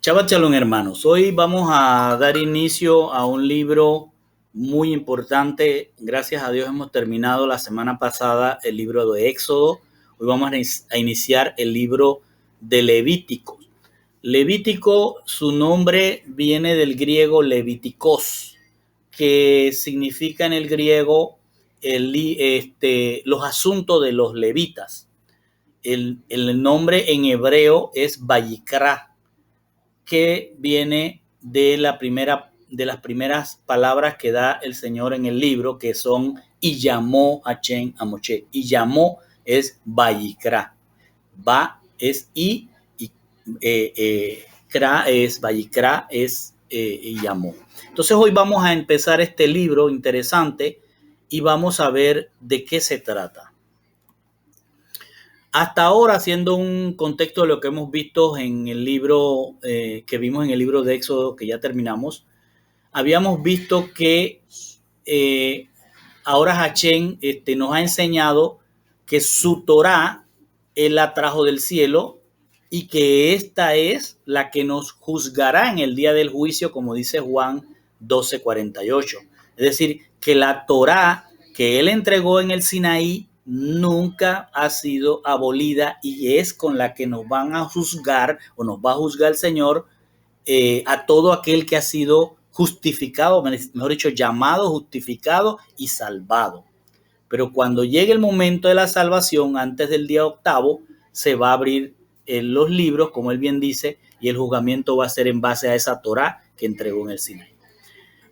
Shabbat Shalom, hermanos. Hoy vamos a dar inicio a un libro muy importante. Gracias a Dios hemos terminado la semana pasada el libro de Éxodo. Hoy vamos a iniciar el libro de Levítico. Levítico, su nombre viene del griego levitikos, que significa en el griego los asuntos de los levitas. El nombre en hebreo es Vayikra, que viene de las primeras palabras que da el Señor en el libro, que son y llamó Hashem a Moshe. Y llamó es Vayikra. Va es y Kra es Vayikra, es y llamó. Entonces hoy vamos a empezar este libro interesante y vamos a ver de qué se trata. Hasta ahora, haciendo un contexto de lo que hemos visto en el libro, que vimos en el libro de Éxodo, que ya terminamos, habíamos visto que ahora Hashem nos ha enseñado que su Torah Él la trajo del cielo y que esta es la que nos juzgará en el día del juicio, como dice Juan 12:48. Es decir, que la Torah que Él entregó en el Sinaí nunca ha sido abolida y es con la que nos van a juzgar o nos va a juzgar el Señor a todo aquel que ha sido justificado, mejor dicho, llamado, justificado y salvado. Pero cuando llegue el momento de la salvación, antes del día octavo, se va a abrir los libros, como él bien dice, y el juzgamiento va a ser en base a esa Torá que entregó en el Sinaí.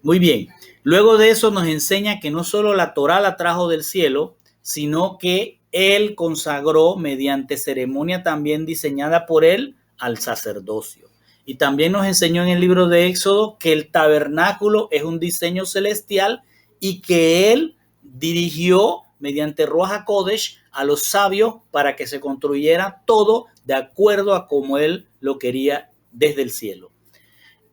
Muy bien, luego de eso nos enseña que no solo la Torá la trajo del cielo, sino que él consagró mediante ceremonia también diseñada por él al sacerdocio. Y también nos enseñó en el libro de Éxodo que el tabernáculo es un diseño celestial y que él dirigió mediante Ruach HaKodesh a los sabios para que se construyera todo de acuerdo a como él lo quería desde el cielo.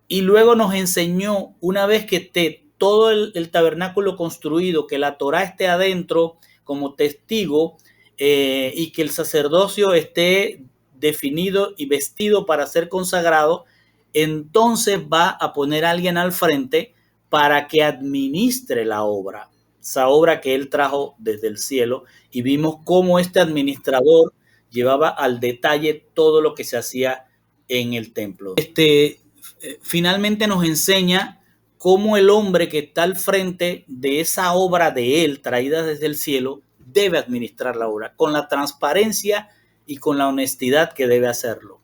Y luego nos enseñó, una vez que esté todo el tabernáculo construido, que la Torá esté adentro como testigo y que el sacerdocio esté definido y vestido para ser consagrado, entonces va a poner a alguien al frente para que administre la obra, esa obra que él trajo desde el cielo, y vimos cómo este administrador llevaba al detalle todo lo que se hacía en el templo. Finalmente nos enseña cómo el hombre que está al frente de esa obra de él, traída desde el cielo, debe administrar la obra con la transparencia y con la honestidad que debe hacerlo.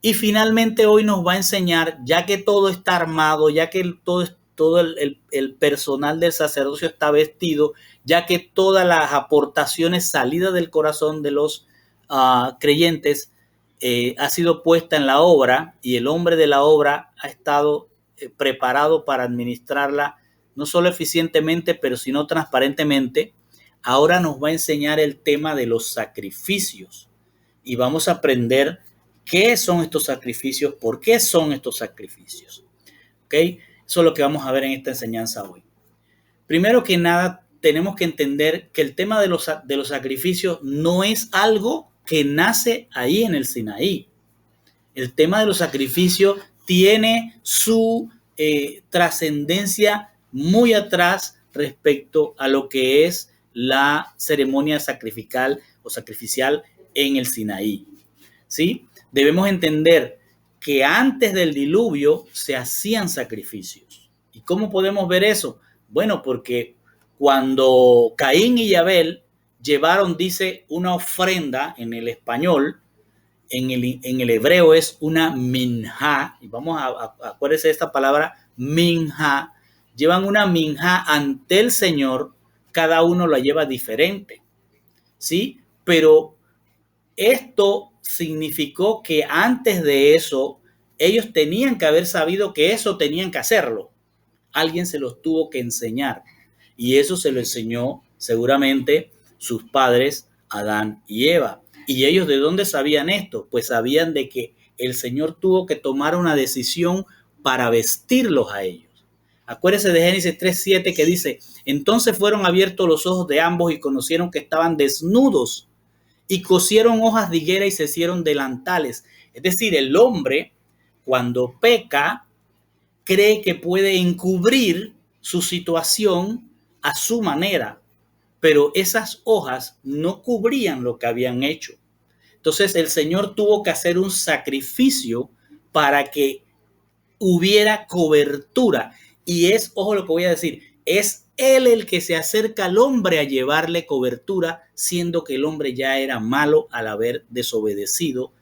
Y finalmente hoy nos va a enseñar, ya que todo está armado, ya que todo el personal del sacerdocio está vestido, ya que todas las aportaciones salidas del corazón de los creyentes ha sido puesta en la obra y el hombre de la obra ha estado preparado para administrarla no solo eficientemente, pero sino transparentemente. Ahora nos va a enseñar el tema de los sacrificios y vamos a aprender qué son estos sacrificios, por qué son estos sacrificios. ¿Ok? Eso es lo que vamos a ver en esta enseñanza hoy. Primero que nada, tenemos que entender que el tema de los sacrificios no es algo que nace ahí en el Sinaí. El tema de los sacrificios tiene su trascendencia muy atrás respecto a lo que es la ceremonia sacrificial en el Sinaí. ¿Sí? Debemos entender que antes del diluvio se hacían sacrificios. ¿Y cómo podemos ver eso? Bueno, porque cuando Caín y Abel llevaron, dice, una ofrenda en el español, en el hebreo es una minja, y vamos a acuérdense de esta palabra, minja, llevan una minja ante el Señor, cada uno la lleva diferente, ¿sí? Pero esto significó que antes de eso, ellos tenían que haber sabido que eso tenían que hacerlo. Alguien se los tuvo que enseñar. Y eso se lo enseñó seguramente sus padres, Adán y Eva. ¿Y ellos de dónde sabían esto? Pues sabían de que el Señor tuvo que tomar una decisión para vestirlos a ellos. Acuérdense de Génesis 3:7 que dice, entonces fueron abiertos los ojos de ambos y conocieron que estaban desnudos y cosieron hojas de higuera y se hicieron delantales. Es decir, el hombre cuando peca, cree que puede encubrir su situación a su manera, pero esas hojas no cubrían lo que habían hecho. Entonces el Señor tuvo que hacer un sacrificio para que hubiera cobertura. Y es, ojo lo que voy a decir, es Él el que se acerca al hombre a llevarle cobertura, siendo que el hombre ya era malo al haber desobedecido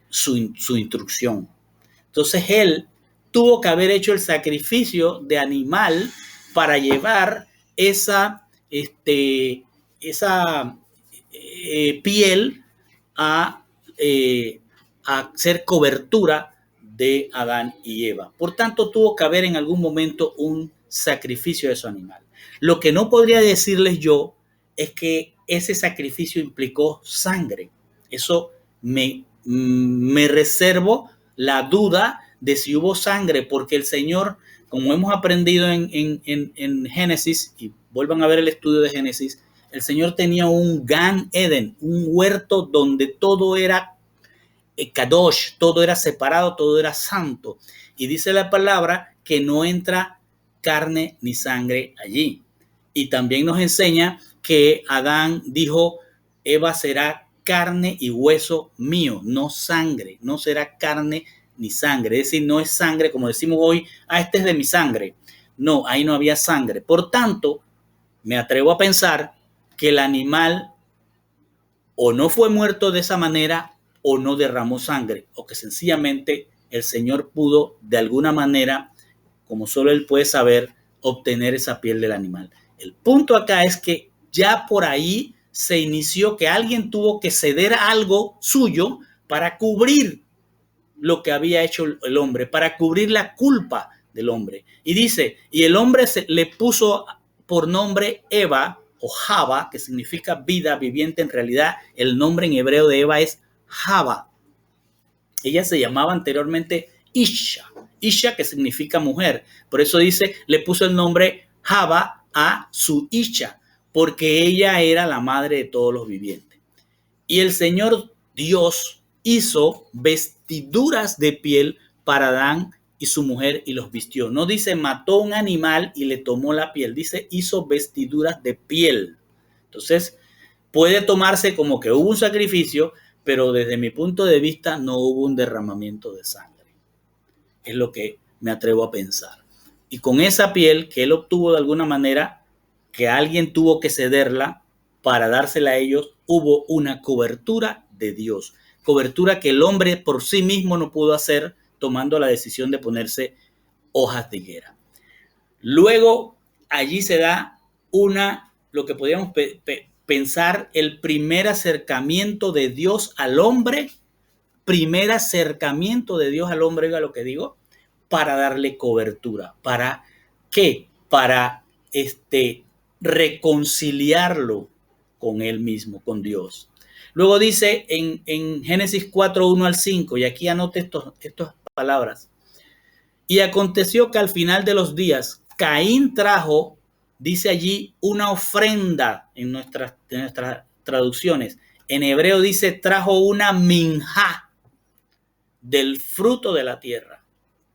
su instrucción. Entonces Él tuvo que haber hecho el sacrificio de animal para llevar esa piel a, a hacer cobertura de Adán y Eva. Por tanto, tuvo que haber en algún momento un sacrificio de su animal. Lo que no podría decirles yo es que ese sacrificio implicó sangre. Eso me reservo la duda de si hubo sangre, porque el Señor, como hemos aprendido en Génesis, y vuelvan a ver el estudio de Génesis, el Señor tenía un Gan Eden, un huerto donde todo era Kadosh, todo era separado, todo era santo. Y dice la palabra que no entra carne ni sangre allí. Y también nos enseña que Adán dijo, Eva será carne y hueso mío, no sangre, no será carne ni sangre. Es decir, no es sangre como decimos hoy, este es de mi sangre. No, ahí no había sangre. Por tanto, me atrevo a pensar que el animal o no fue muerto de esa manera o no derramó sangre, o que sencillamente el Señor pudo de alguna manera, como solo Él puede saber, obtener esa piel del animal. El punto acá es que ya por ahí se inició que alguien tuvo que ceder algo suyo para cubrir lo que había hecho el hombre, para cubrir la culpa del hombre. Y dice, y el hombre le puso por nombre Eva o Java, que significa vida viviente. En realidad el nombre en hebreo de Eva es Java. Ella se llamaba anteriormente Isha, Isha que significa mujer. Por eso dice, le puso el nombre Java a su Isha, porque ella era la madre de todos los vivientes. Y el Señor Dios hizo vestiduras de piel para Adán y su mujer y los vistió. No dice mató un animal y le tomó la piel, dice hizo vestiduras de piel. Entonces puede tomarse como que hubo un sacrificio, pero desde mi punto de vista no hubo un derramamiento de sangre. Es lo que me atrevo a pensar. Y con esa piel que él obtuvo de alguna manera, que alguien tuvo que cederla para dársela a ellos, hubo una cobertura de Dios. Cobertura que el hombre por sí mismo no pudo hacer, tomando la decisión de ponerse hojas de higuera. Luego, allí se da lo que podríamos pensar, el primer acercamiento de Dios al hombre, primer acercamiento de Dios al hombre, oiga lo que digo, para darle cobertura. ¿Para qué? Para reconciliarlo con él mismo, con Dios. Luego dice en Génesis 4, 1 al 5, y aquí anote estas palabras. Y aconteció que al final de los días, Caín trajo, dice allí, una ofrenda en nuestras traducciones. En hebreo dice, trajo una minjá del fruto de la tierra.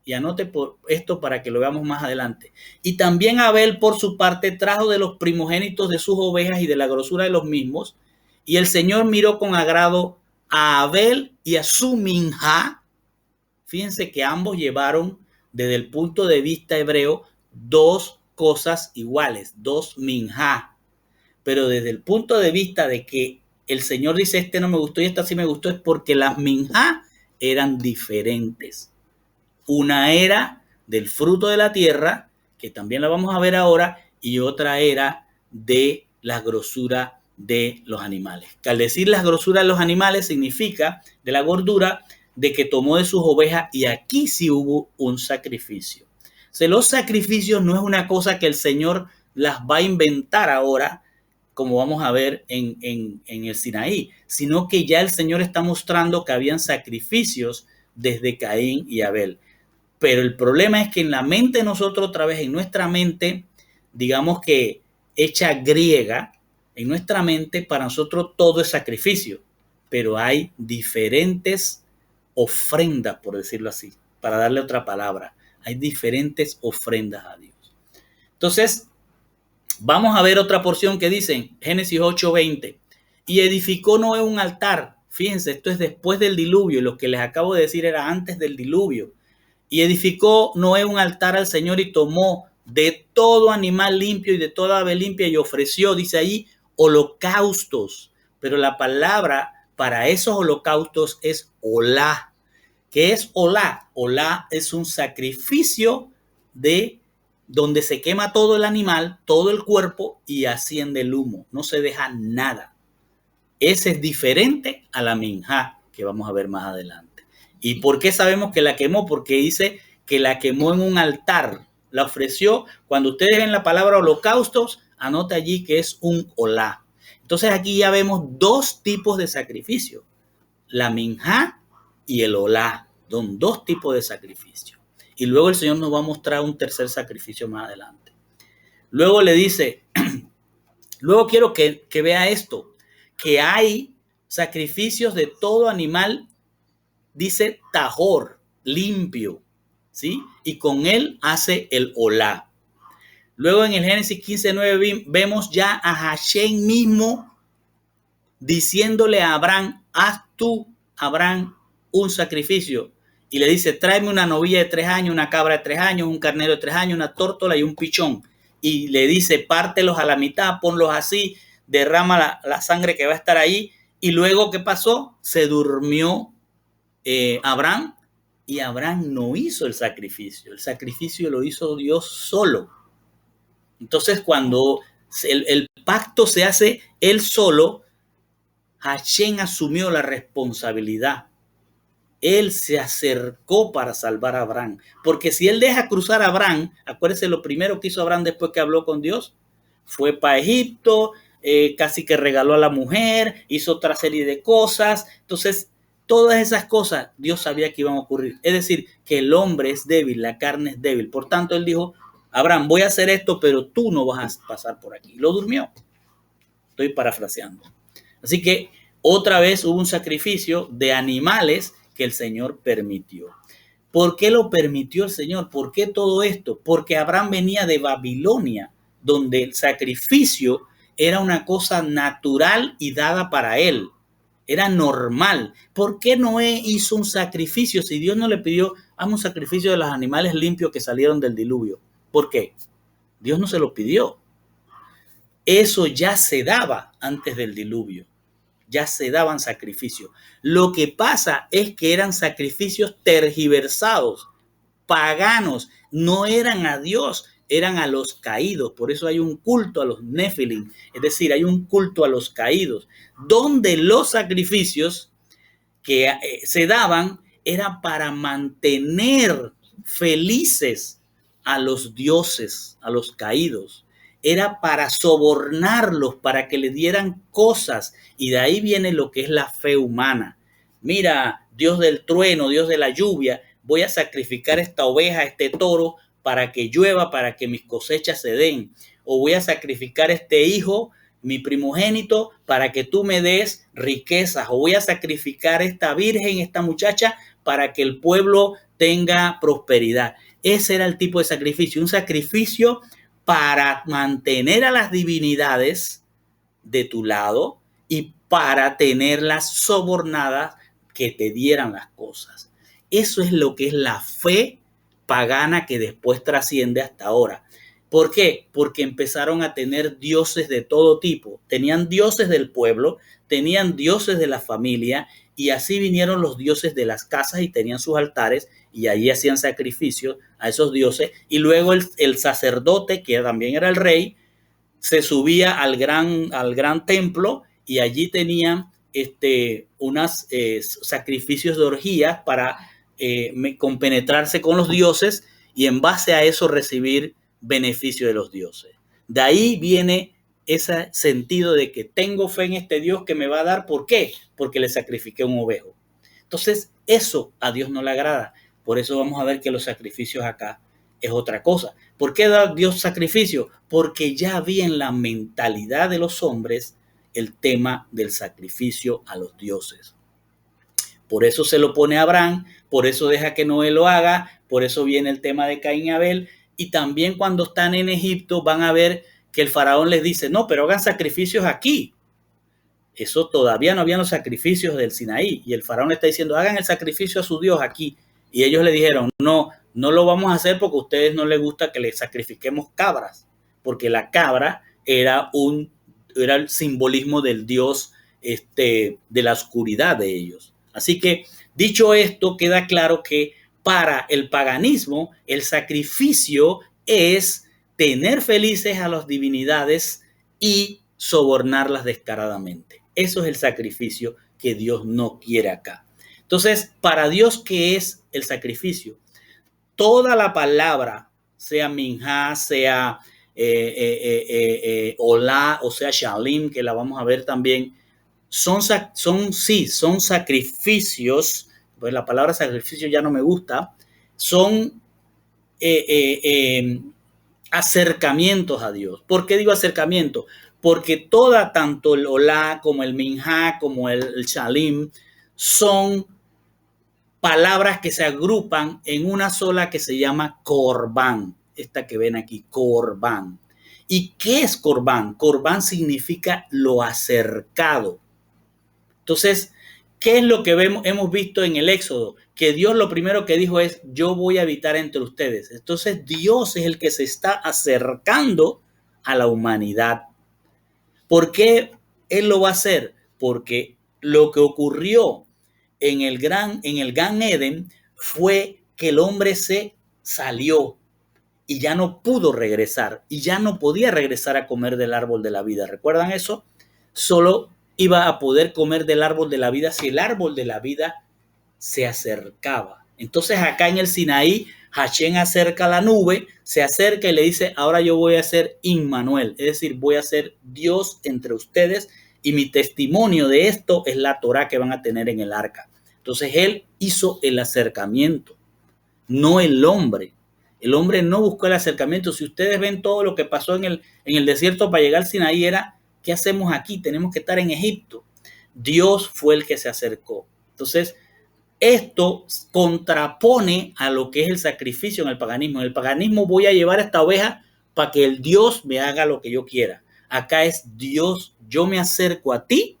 Y anote por esto para que lo veamos más adelante. Y también Abel, por su parte, trajo de los primogénitos de sus ovejas y de la grosura de los mismos. Y el Señor miró con agrado a Abel y a su minjá. Fíjense que ambos llevaron, desde el punto de vista hebreo, dos cosas iguales, dos minjá. Pero desde el punto de vista de que el Señor dice, este no me gustó y esta sí me gustó, es porque las minjá eran diferentes. Una era del fruto de la tierra, que también la vamos a ver ahora, y otra era de la grosura de los animales. Que al decir la grosura de los animales significa de la gordura de que tomó de sus ovejas, y aquí sí hubo un sacrificio. O sea, los sacrificios no es una cosa que el Señor las va a inventar ahora, como vamos a ver en el Sinaí, sino que ya el Señor está mostrando que habían sacrificios desde Caín y Abel. Pero el problema es que en la mente de nosotros, otra vez en nuestra mente, digamos que hecha griega, en nuestra mente para nosotros todo es sacrificio, pero hay diferentes ofrendas, por decirlo así, para darle otra palabra. Hay diferentes ofrendas a Dios. Entonces, vamos a ver otra porción que dice Génesis 8:20. Y edificó Noé un altar. Fíjense, esto es después del diluvio. Lo que les acabo de decir era antes del diluvio. Y edificó Noé un altar al Señor y tomó de todo animal limpio y de toda ave limpia y ofreció, dice ahí, holocaustos. Pero la palabra para esos holocaustos es olá. ¿Qué es olá? Olá es un sacrificio de donde se quema todo el animal, todo el cuerpo y asciende el humo. No se deja nada. Ese es diferente a la minjá, que vamos a ver más adelante. ¿Y por qué sabemos que la quemó? Porque dice que la quemó en un altar. La ofreció. Cuando ustedes ven la palabra holocaustos, anote allí que es un olá. Entonces aquí ya vemos dos tipos de sacrificio. La minjá y el olá. Son dos tipos de sacrificio. Y luego el Señor nos va a mostrar un tercer sacrificio más adelante. Luego le dice, luego quiero que vea esto, que hay sacrificios de todo animal, dice tajor, limpio, ¿sí? Y con él hace el olá. Luego en el Génesis 15:9 vemos ya a Hashem mismo diciéndole a Abraham, haz tú, Abraham, un sacrificio. Y le dice, tráeme una novilla de 3 años, una cabra de 3 años, un carnero de 3 años, una tórtola y un pichón. Y le dice, pártelos a la mitad, ponlos así, derrama la sangre que va a estar ahí. Y luego, ¿qué pasó? Se durmió Abraham y Abraham no hizo el sacrificio. El sacrificio lo hizo Dios solo. Entonces, cuando el pacto se hace él solo, Hashem asumió la responsabilidad. Él se acercó para salvar a Abraham. Porque si él deja cruzar a Abraham, acuérdense lo primero que hizo Abraham después que habló con Dios, fue para Egipto, casi que regaló a la mujer, hizo otra serie de cosas. Entonces, todas esas cosas Dios sabía que iban a ocurrir. Es decir, que el hombre es débil, la carne es débil. Por tanto, él dijo, Abraham, voy a hacer esto, pero tú no vas a pasar por aquí. Lo durmió. Estoy parafraseando. Así que otra vez hubo un sacrificio de animales que el Señor permitió. ¿Por qué lo permitió el Señor? ¿Por qué todo esto? Porque Abraham venía de Babilonia, donde el sacrificio era una cosa natural y dada para él. Era normal. ¿Por qué Noé hizo un sacrificio si Dios no le pidió, haz un sacrificio de los animales limpios que salieron del diluvio? ¿Por qué? Dios no se lo pidió. Eso ya se daba antes del diluvio. Ya se daban sacrificios. Lo que pasa es que eran sacrificios tergiversados, paganos, no eran a Dios, eran a los caídos. Por eso hay un culto a los Nefilim, es decir, hay un culto a los caídos, donde los sacrificios que se daban era para mantener felices a los dioses, a los caídos. Era para sobornarlos, para que le dieran cosas. Y de ahí viene lo que es la fe humana. Mira, Dios del trueno, Dios de la lluvia, voy a sacrificar esta oveja, este toro, para que llueva, para que mis cosechas se den. O voy a sacrificar este hijo, mi primogénito, para que tú me des riquezas. O voy a sacrificar esta virgen, esta muchacha, para que el pueblo tenga prosperidad. Ese era el tipo de sacrificio. Un sacrificio para mantener a las divinidades de tu lado y para tenerlas sobornadas que te dieran las cosas. Eso es lo que es la fe pagana que después trasciende hasta ahora. ¿Por qué? Porque empezaron a tener dioses de todo tipo. Tenían dioses del pueblo, tenían dioses de la familia y así vinieron los dioses de las casas y tenían sus altares y allí hacían sacrificios a esos dioses. Y luego el sacerdote, que también era el rey, se subía al gran templo y allí tenían unos sacrificios de orgías para compenetrarse con los dioses y en base a eso recibir beneficio de los dioses. De ahí viene ese sentido de que tengo fe en este Dios que me va a dar. ¿Por qué? Porque le sacrifiqué un ovejo. Entonces, eso a Dios no le agrada. Por eso vamos a ver que los sacrificios acá es otra cosa. ¿Por qué da Dios sacrificio? Porque ya había en la mentalidad de los hombres el tema del sacrificio a los dioses. Por eso se lo pone a Abraham, por eso deja que Noé lo haga, por eso viene el tema de Caín y Abel. Y también cuando están en Egipto van a ver que el faraón les dice, no, pero hagan sacrificios aquí. Eso todavía no habían los sacrificios del Sinaí. Y el faraón le está diciendo, hagan el sacrificio a su Dios aquí. Y ellos le dijeron, no, no lo vamos a hacer porque a ustedes no les gusta que les sacrifiquemos cabras. Porque la cabra era el simbolismo del Dios de la oscuridad de ellos. Así que, dicho esto, queda claro que para el paganismo, el sacrificio es tener felices a las divinidades y sobornarlas descaradamente. Eso es el sacrificio que Dios no quiere acá. Entonces, para Dios, ¿qué es el sacrificio? Toda la palabra, sea minjá, sea olá, o sea shalim, que la vamos a ver también, son sacrificios, pues la palabra sacrificio ya no me gusta, son acercamientos a Dios. ¿Por qué digo acercamiento? Porque tanto el olá como el minjá, como el shalim, son palabras que se agrupan en una sola que se llama corbán. Esta que ven aquí, corbán. ¿Y qué es corbán? Corbán significa lo acercado. Entonces, ¿qué es lo que hemos visto en el Éxodo? Que Dios lo primero que dijo es, yo voy a habitar entre ustedes. Entonces, Dios es el que se está acercando a la humanidad. ¿Por qué Él lo va a hacer? Porque lo que ocurrió en el Gan Eden fue que el hombre se salió y ya no pudo regresar y ya no podía regresar a comer del árbol de la vida. ¿Recuerdan eso? Solo iba a poder comer del árbol de la vida si el árbol de la vida se acercaba. Entonces acá en el Sinaí, Hashem acerca la nube, se acerca y le dice, ahora yo voy a ser Immanuel, es decir, voy a ser Dios entre ustedes y mi testimonio de esto es la Torá que van a tener en el arca. Entonces él hizo el acercamiento, no el hombre. El hombre no buscó el acercamiento. Si ustedes ven todo lo que pasó en el desierto para llegar al Sinaí era, ¿qué hacemos aquí? Tenemos que estar en Egipto. Dios fue el que se acercó. Entonces, esto contrapone a lo que es el sacrificio en el paganismo. En el paganismo voy a llevar esta oveja para que el Dios me haga lo que yo quiera. Acá es Dios, yo me acerco a ti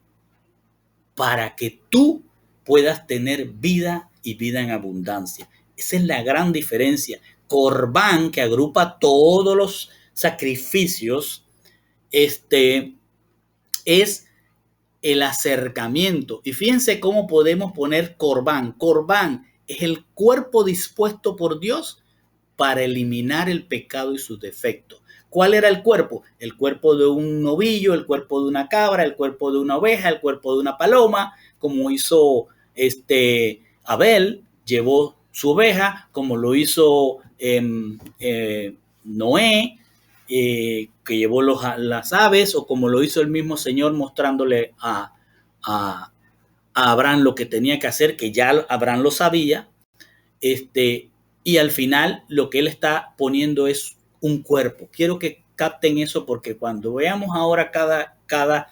para que tú puedas tener vida y vida en abundancia. Esa es la gran diferencia. Corbán, que agrupa todos los sacrificios, es el acercamiento. Y fíjense cómo podemos poner corbán. Corbán es el cuerpo dispuesto por Dios para eliminar el pecado y sus defectos. ¿Cuál era el cuerpo? El cuerpo de un novillo, el cuerpo de una cabra, el cuerpo de una oveja, el cuerpo de una paloma, como hizo Abel, llevó su oveja, como lo hizo Noé, que llevó las aves, o como lo hizo el mismo Señor mostrándole a Abraham lo que tenía que hacer, que ya Abraham lo sabía, y al final lo que él está poniendo es un cuerpo. Quiero que capten eso porque cuando veamos ahora cada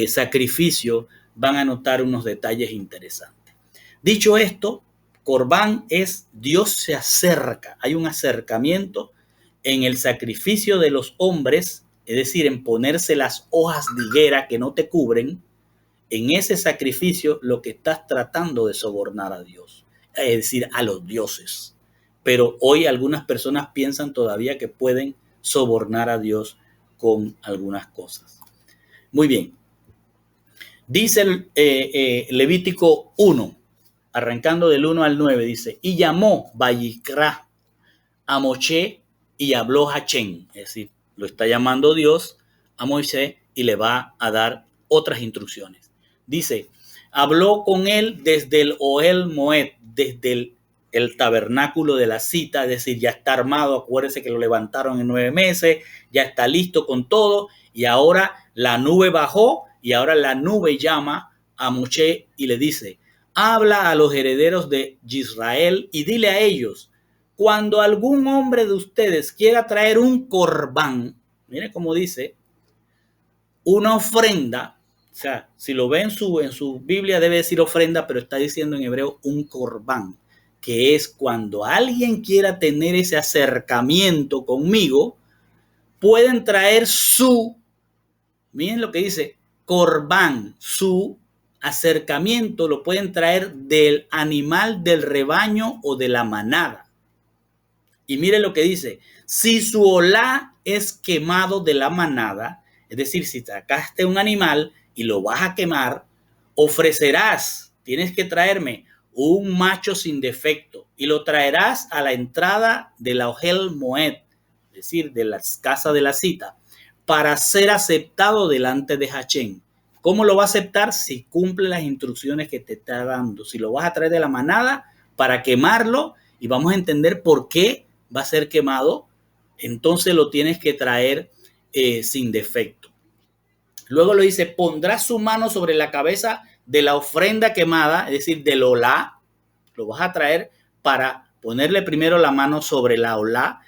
sacrificio van a notar unos detalles interesantes. Dicho esto, Corbán es Dios se acerca, hay un acercamiento en el sacrificio de los hombres, es decir, en ponerse las hojas de higuera que no te cubren. En ese sacrificio lo que estás tratando de sobornar a Dios, es decir, a los dioses. Pero hoy algunas personas piensan todavía que pueden sobornar a Dios con algunas cosas. Muy bien. Dice Levítico 1, arrancando del 1 al 9, dice, y llamó Vayikra a Moshe y habló Hashem, es decir, lo está llamando Dios a Moisés y le va a dar otras instrucciones. Dice, habló con él desde el Ohel Moed, desde el tabernáculo de la cita, es decir, ya está armado, acuérdense que lo levantaron en 9 meses, ya está listo con todo, y ahora la nube bajó, y ahora la nube llama a Moshe y le dice, habla a los herederos de Israel y dile a ellos, cuando algún hombre de ustedes quiera traer un corbán, mire cómo dice, una ofrenda, O sea, si lo ve en su Biblia debe decir ofrenda, pero está diciendo en hebreo un corbán, que es cuando alguien quiera tener ese acercamiento conmigo, pueden traer miren lo que dice, corbán, su acercamiento lo pueden traer del animal del rebaño o de la manada. Y miren lo que dice, si su olá es quemado de la manada, es decir, si sacaste un animal y lo vas a quemar, ofrecerás, tienes que traerme un macho sin defecto y lo traerás a la entrada de la Ohel Moed, es decir, de la casa de la cita, para ser aceptado delante de Hachén. ¿Cómo lo va a aceptar? Si cumple las instrucciones que te está dando. Si lo vas a traer de la manada para quemarlo, y vamos a entender por qué va a ser quemado, entonces lo tienes que traer sin defecto. Luego lo dice, pondrá su mano sobre la cabeza de la ofrenda quemada, es decir, del olá. Lo vas a traer para ponerle primero la mano sobre la olá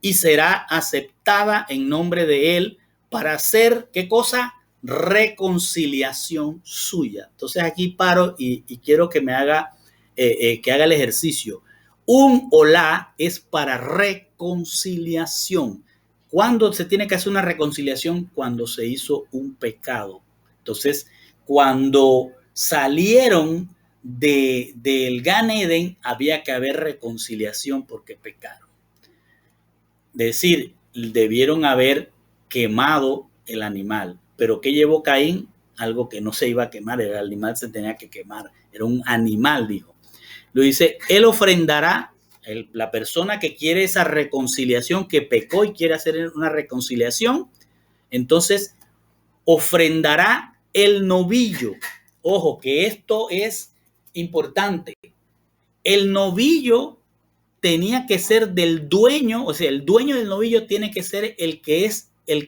y será aceptada en nombre de él para hacer, ¿qué cosa? Reconciliación suya. Entonces aquí paro y quiero que me haga, que haga el ejercicio. Un olá es para reconciliación. ¿Cuándo se tiene que hacer una reconciliación? Cuando se hizo un pecado. Entonces, cuando salieron del Gan Eden, había que haber reconciliación porque pecaron. Es decir, debieron haber quemado el animal. ¿Pero qué llevó Caín? Algo que no se iba a quemar, el animal se tenía que quemar. Era un animal, dijo. Lo dice, él ofrendará, la persona que quiere esa reconciliación, que pecó y quiere hacer una reconciliación, entonces ofrendará el novillo. Ojo, que esto es importante. El novillo tenía que ser del dueño, o sea, el dueño del novillo tiene que ser el que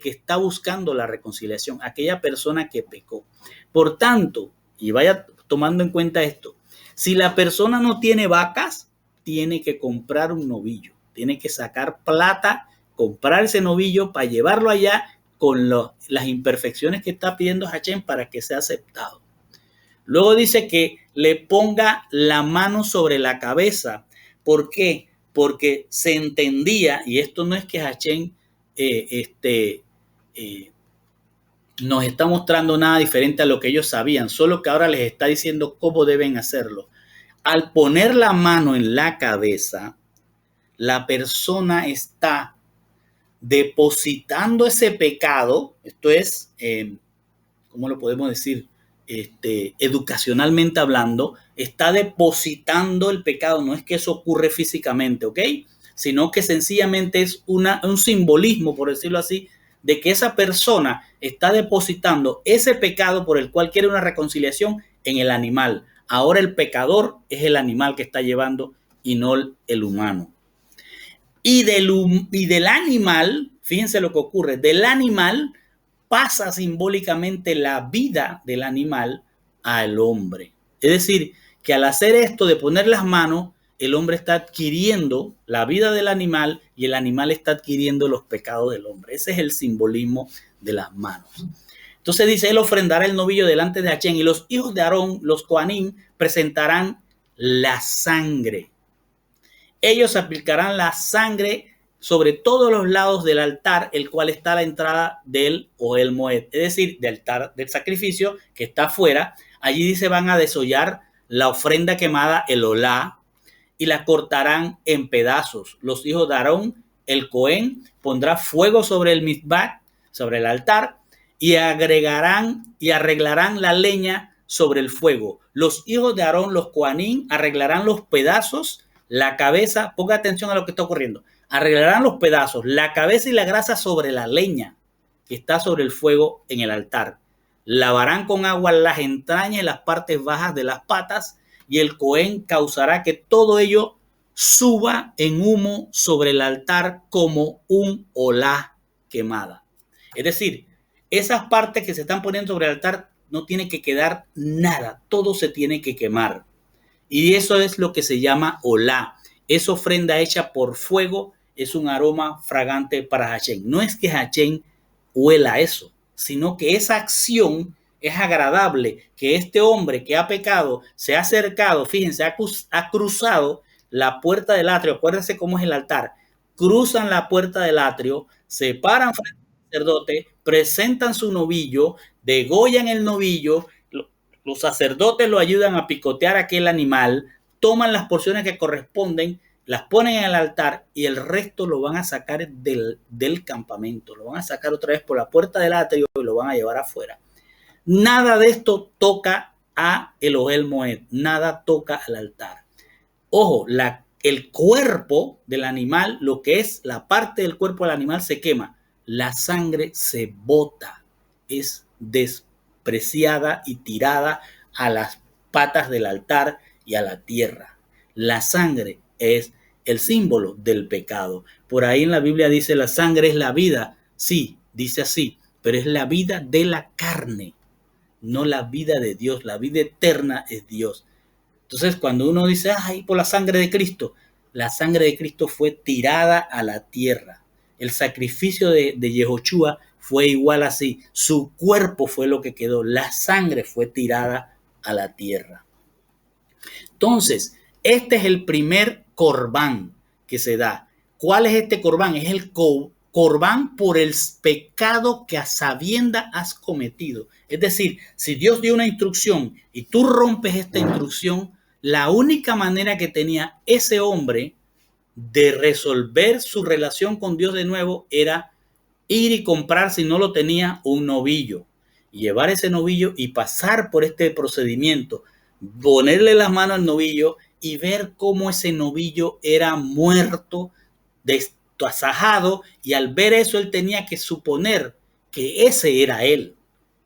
está buscando la reconciliación, aquella persona que pecó. Por tanto, y vaya tomando en cuenta esto, si la persona no tiene vacas, tiene que comprar un novillo, tiene que sacar plata, comprar ese novillo para llevarlo allá con las imperfecciones que está pidiendo Hachén para que sea aceptado. Luego dice que le ponga la mano sobre la cabeza. ¿Por qué? Porque se entendía, y esto no es que Hachén nos está mostrando nada diferente a lo que ellos sabían, solo que ahora les está diciendo cómo deben hacerlo. Al poner la mano en la cabeza, la persona está depositando ese pecado, esto es, ¿cómo lo podemos decir? Educacionalmente hablando, está depositando el pecado, no es que eso ocurre físicamente, ¿ok? Sino que sencillamente es un simbolismo, por decirlo así, de que esa persona está depositando ese pecado por el cual quiere una reconciliación en el animal. Ahora el pecador es el animal que está llevando y no el humano. Y del animal, fíjense lo que ocurre, del animal pasa simbólicamente la vida del animal al hombre. Es decir, que al hacer esto de poner las manos, el hombre está adquiriendo la vida del animal y el animal está adquiriendo los pecados del hombre. Ese es el simbolismo de las manos. Entonces dice, él ofrendará el novillo delante de Hachén y los hijos de Aarón, los Coanim, presentarán la sangre. Ellos aplicarán la sangre sobre todos los lados del altar, el cual está a la entrada del Ohel Moed, es decir, del altar del sacrificio que está afuera. Allí dice, van a desollar la ofrenda quemada, el olá, y la cortarán en pedazos. Los hijos de Aarón, el Cohen, pondrá fuego sobre el mizbah, sobre el altar, y arreglarán la leña sobre el fuego. Los hijos de Aarón, los Coanim, arreglarán los pedazos, la cabeza, ponga atención a lo que está ocurriendo, arreglarán los pedazos, la cabeza y la grasa sobre la leña que está sobre el fuego en el altar. Lavarán con agua las entrañas y las partes bajas de las patas, y el Cohen causará que todo ello suba en humo sobre el altar como un olá quemada. Es decir, esas partes que se están poniendo sobre el altar no tiene que quedar nada, todo se tiene que quemar. Y eso es lo que se llama olá. Es ofrenda hecha por fuego, es un aroma fragante para Hachén. No es que Hachén huela eso, sino que esa acción es agradable que este hombre que ha pecado se ha acercado, fíjense, ha cruzado la puerta del atrio. Acuérdense cómo es el altar. Cruzan la puerta del atrio, se paran frente al sacerdote, presentan su novillo, degollan el novillo, los sacerdotes lo ayudan a picotear aquel animal, toman las porciones que corresponden, las ponen en el altar y el resto lo van a sacar del campamento, lo van a sacar otra vez por la puerta del atrio y lo van a llevar afuera. Nada de esto toca a el Ohel Moed, nada toca al altar. Ojo, el cuerpo del animal, lo que es la parte del cuerpo del animal se quema, la sangre se bota, es despreciada y tirada a las patas del altar y a la tierra. La sangre es el símbolo del pecado. Por ahí en la Biblia dice la sangre es la vida. Sí, dice así, pero es la vida de la carne, no la vida de Dios. La vida eterna es Dios. Entonces, cuando uno dice, ay, por la sangre de Cristo, la sangre de Cristo fue tirada a la tierra. El sacrificio de Yehoshua fue igual así. Su cuerpo fue lo que quedó. La sangre fue tirada a la tierra. Entonces, este es el primer corbán que se da. ¿Cuál es este corbán? Es el corbán por el pecado que a sabienda has cometido. Es decir, si Dios dio una instrucción y tú rompes esta instrucción, la única manera que tenía ese hombre de resolver su relación con Dios de nuevo era ir y comprar, si no lo tenía, un novillo. Y llevar ese novillo y pasar por este procedimiento, ponerle las manos al novillo y ver cómo ese novillo era muerto, destasajado, y al ver eso él tenía que suponer que ese era él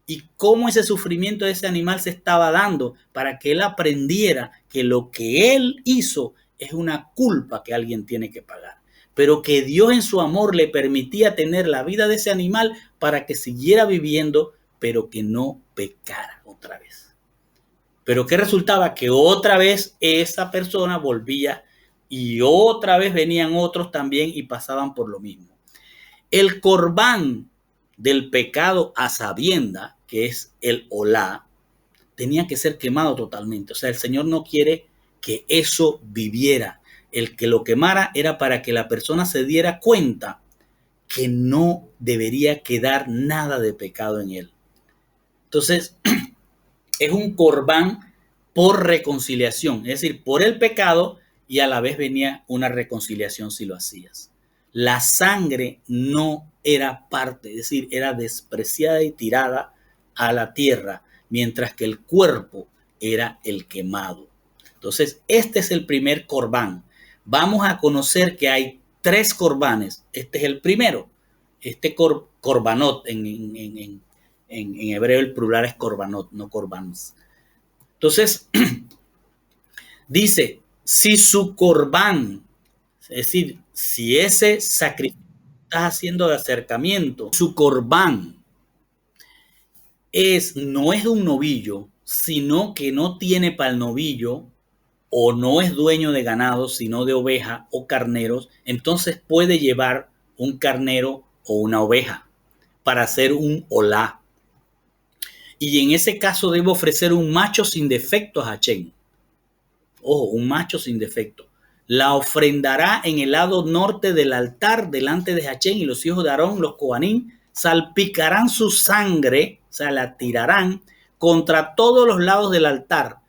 y cómo ese sufrimiento de ese animal se estaba dando para que él aprendiera que lo que él hizo es una culpa que alguien tiene que pagar, pero que Dios en su amor le permitía tener la vida de ese animal para que siguiera viviendo, pero que no pecara otra vez. Pero ¿qué resultaba? Que otra vez esa persona volvía y otra vez venían otros también y pasaban por lo mismo. El corbán del pecado a sabienda, que es el olá, tenía que ser quemado totalmente. O sea, el Señor no quiere que eso viviera. El que lo quemara era para que la persona se diera cuenta que no debería quedar nada de pecado en él. Entonces, es un corbán por reconciliación, es decir, por el pecado, y a la vez venía una reconciliación si lo hacías. La sangre no era parte, es decir, era despreciada y tirada a la tierra, mientras que el cuerpo era el quemado. Entonces, este es el primer corbán. Vamos a conocer que hay 3 corbanes. Este es el primero. Este corbanot, en hebreo el plural es corbanot, no corbans. Entonces, dice, si su corbán, es decir, si ese sacrificio que estás haciendo de acercamiento, su corbán no es un novillo, sino que no tiene para el novillo, o no es dueño de ganado, sino de oveja o carneros, entonces puede llevar un carnero o una oveja para hacer un olá. Y en ese caso debe ofrecer un macho sin defecto a Hachén. Ojo, un macho sin defecto. La ofrendará en el lado norte del altar delante de Hachén, y los hijos de Aarón, los Cohanim, salpicarán su sangre, o sea, la tirarán contra todos los lados del altar.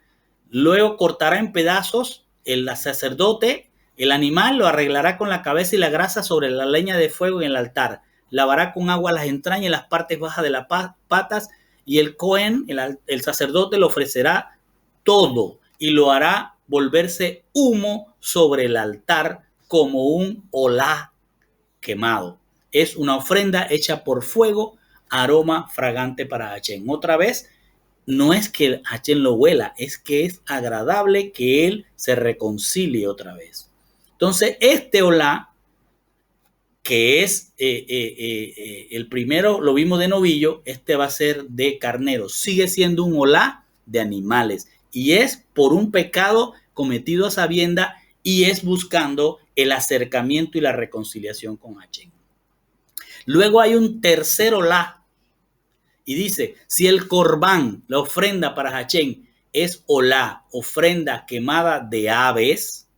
Luego cortará en pedazos el sacerdote, el animal, lo arreglará con la cabeza y la grasa sobre la leña de fuego en el altar. Lavará con agua las entrañas y las partes bajas de las patas, y el Cohen, el sacerdote, lo ofrecerá todo y lo hará volverse humo sobre el altar como un olá quemado. Es una ofrenda hecha por fuego, aroma fragante para Hachén. Otra vez, no es que Hachén lo huela, es que es agradable que él se reconcilie otra vez. Entonces, este olá, que es el primero, lo vimos de novillo, este va a ser de carnero. Sigue siendo un olá de animales y es por un pecado cometido a sabienda, y es buscando el acercamiento y la reconciliación con Hachén. Luego hay un tercer olá, Y dice, si el corbán, la ofrenda para Hachén, es olá, ofrenda quemada de aves,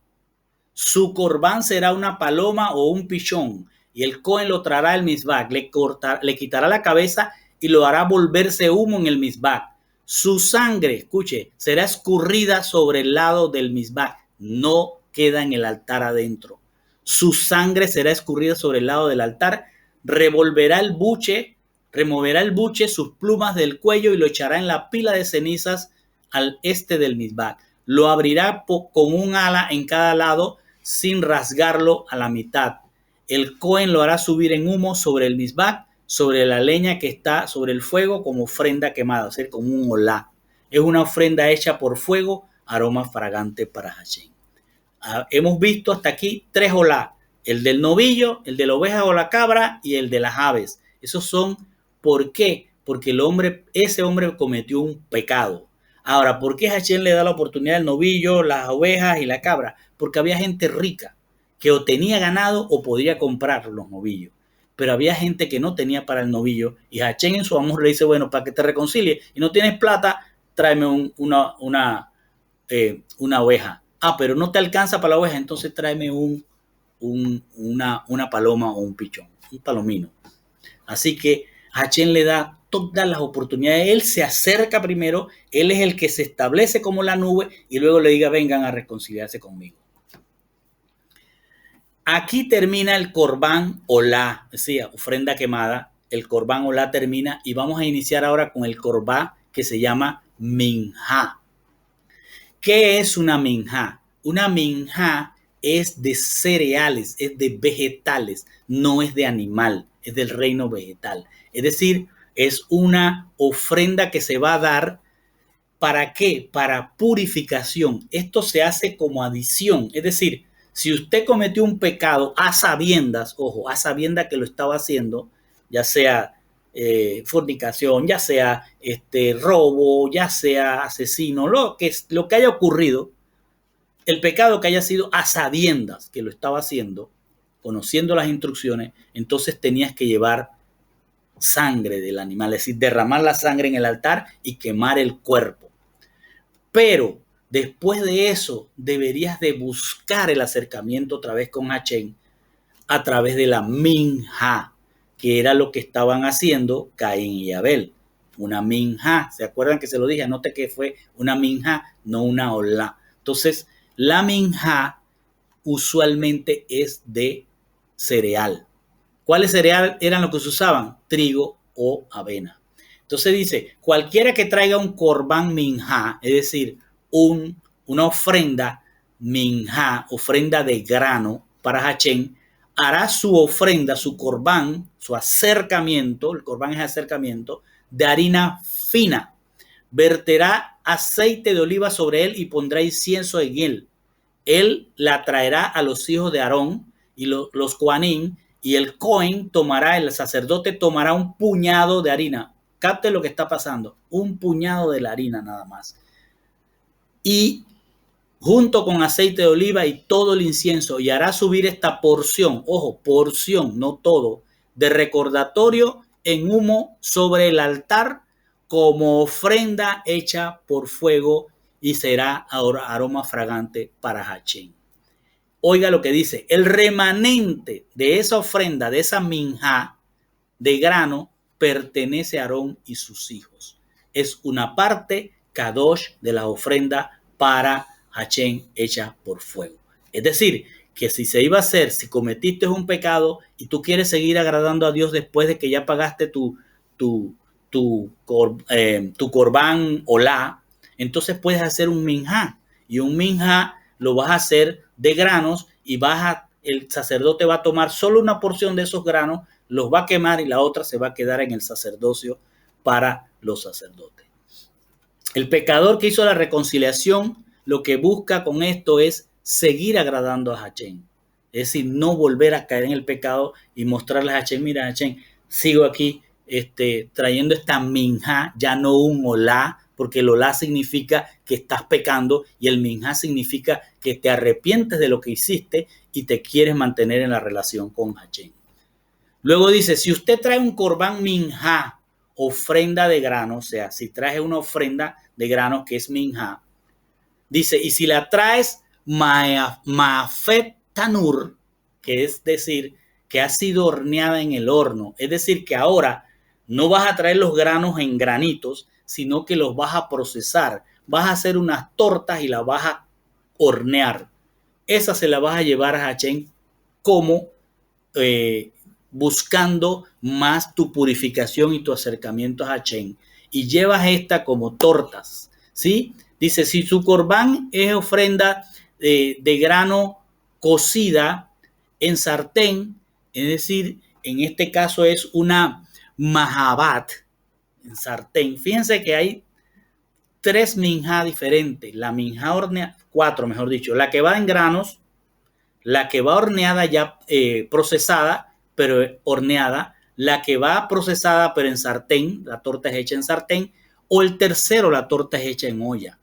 su corbán será una paloma o un pichón, y el Cohen lo traerá al misbah, le quitará la cabeza y lo hará volverse humo en el misbah. Su sangre, escuche, será escurrida sobre el lado del misbah, no queda en el altar adentro. Su sangre será escurrida sobre el lado del altar, removerá el buche, sus plumas del cuello y lo echará en la pila de cenizas al este del misbah. Lo abrirá con un ala en cada lado sin rasgarlo a la mitad. El Cohen lo hará subir en humo sobre el misbah, sobre la leña que está sobre el fuego como ofrenda quemada, o sea, como un olá. Es una ofrenda hecha por fuego, aroma fragante para Hashem. Hemos visto hasta aquí 3 olá: el del novillo, el de la oveja o la cabra y el de las aves. Esos son, ¿por qué? Porque ese hombre cometió un pecado. Ahora, ¿por qué Hashem le da la oportunidad al novillo, las ovejas y la cabra? Porque había gente rica que o tenía ganado o podía comprar los novillos. Pero había gente que no tenía para el novillo y Hashem en su amor le dice, bueno, para que te reconcilie y no tienes plata, tráeme una oveja. Pero no te alcanza para la oveja, entonces tráeme una paloma o un pichón, un palomino. Así que Hashem le da todas las oportunidades. Él se acerca primero, él es el que se establece como la nube y luego le diga, vengan a reconciliarse conmigo. Aquí termina el corbán olá, es decir, ofrenda quemada. El corbán olá termina y vamos a iniciar ahora con el corbán que se llama minjá. ¿Qué es una minjá? Una minjá es de cereales, es de vegetales, no es de animal, es del reino vegetal. Es decir, es una ofrenda que se va a dar, ¿para qué? Para purificación. Esto se hace como adición, es decir, si usted cometió un pecado a sabiendas, ojo, a sabiendas que lo estaba haciendo, ya sea fornicación, ya sea robo, ya sea asesino, lo que haya ocurrido, el pecado que haya sido a sabiendas que lo estaba haciendo, conociendo las instrucciones, entonces tenías que llevar sangre del animal, es decir, derramar la sangre en el altar y quemar el cuerpo. Pero después de eso deberías de buscar el acercamiento otra vez con Hashem a través de la minjá, que era lo que estaban haciendo Caín y Abel. Una minjá, ¿se acuerdan que se lo dije? Anote que fue una minjá, no una olá. Entonces, la minjá usualmente es de cereal. ¿Cuáles cereal eran los que se usaban? Trigo o avena. Entonces dice, cualquiera que traiga un corbán minjá, es decir, una ofrenda minjá, ofrenda de grano para Hashem, hará su ofrenda, su corbán, su acercamiento, el corbán es acercamiento, de harina fina. Verterá aceite de oliva sobre él y pondrá incienso en él. Él la traerá a los hijos de Aarón y los Coanín, y el Cohen el sacerdote tomará un puñado de harina. Capte lo que está pasando, un puñado de la harina nada más. Y junto con aceite de oliva y todo el incienso, y hará subir esta porción, ojo, porción, no todo, de recordatorio en humo sobre el altar como ofrenda hecha por fuego y será aroma fragante para Hashem. Oiga lo que dice, el remanente de esa ofrenda, de esa minjá de grano, pertenece a Aarón y sus hijos. Es una parte kadosh de la ofrenda para Hashem hecha por fuego. Es decir, que si se iba a hacer, si cometiste un pecado y tú quieres seguir agradando a Dios después de que ya pagaste tu corbán olá, entonces puedes hacer un minjá. Y un minjá lo vas a hacer de granos y el sacerdote va a tomar solo una porción de esos granos, los va a quemar y la otra se va a quedar en el sacerdocio para los sacerdotes. El pecador que hizo la reconciliación, lo que busca con esto es seguir agradando a Hashem. Es decir, no volver a caer en el pecado y mostrarle a Hashem, mira Hashem, sigo aquí trayendo esta minjá, ya no un olá, porque el olá significa que estás pecando y el minjá significa que te arrepientes de lo que hiciste y te quieres mantener en la relación con Hashem. Luego dice, si usted trae un corbán minjá, ofrenda de grano, o sea, si traes una ofrenda de grano que es minja, dice, y si la traes maafet tanur, que es decir, que ha sido horneada en el horno, es decir, que ahora no vas a traer los granos en granitos, sino que los vas a procesar, vas a hacer unas tortas y las vas a hornear. Esa se la vas a llevar a Hachén como buscando más tu purificación y tu acercamiento a Hachén. Y llevas esta como tortas, ¿sí? Dice, si su corbán es ofrenda de grano cocida en sartén, es decir, en este caso es una mahabat en sartén. Fíjense que hay 3 minjá diferentes. La minjá horneada, 4 mejor dicho, la que va en granos, la que va horneada ya procesada, pero horneada, la que va procesada pero en sartén, la torta es hecha en sartén, o el tercero, la torta es hecha en olla.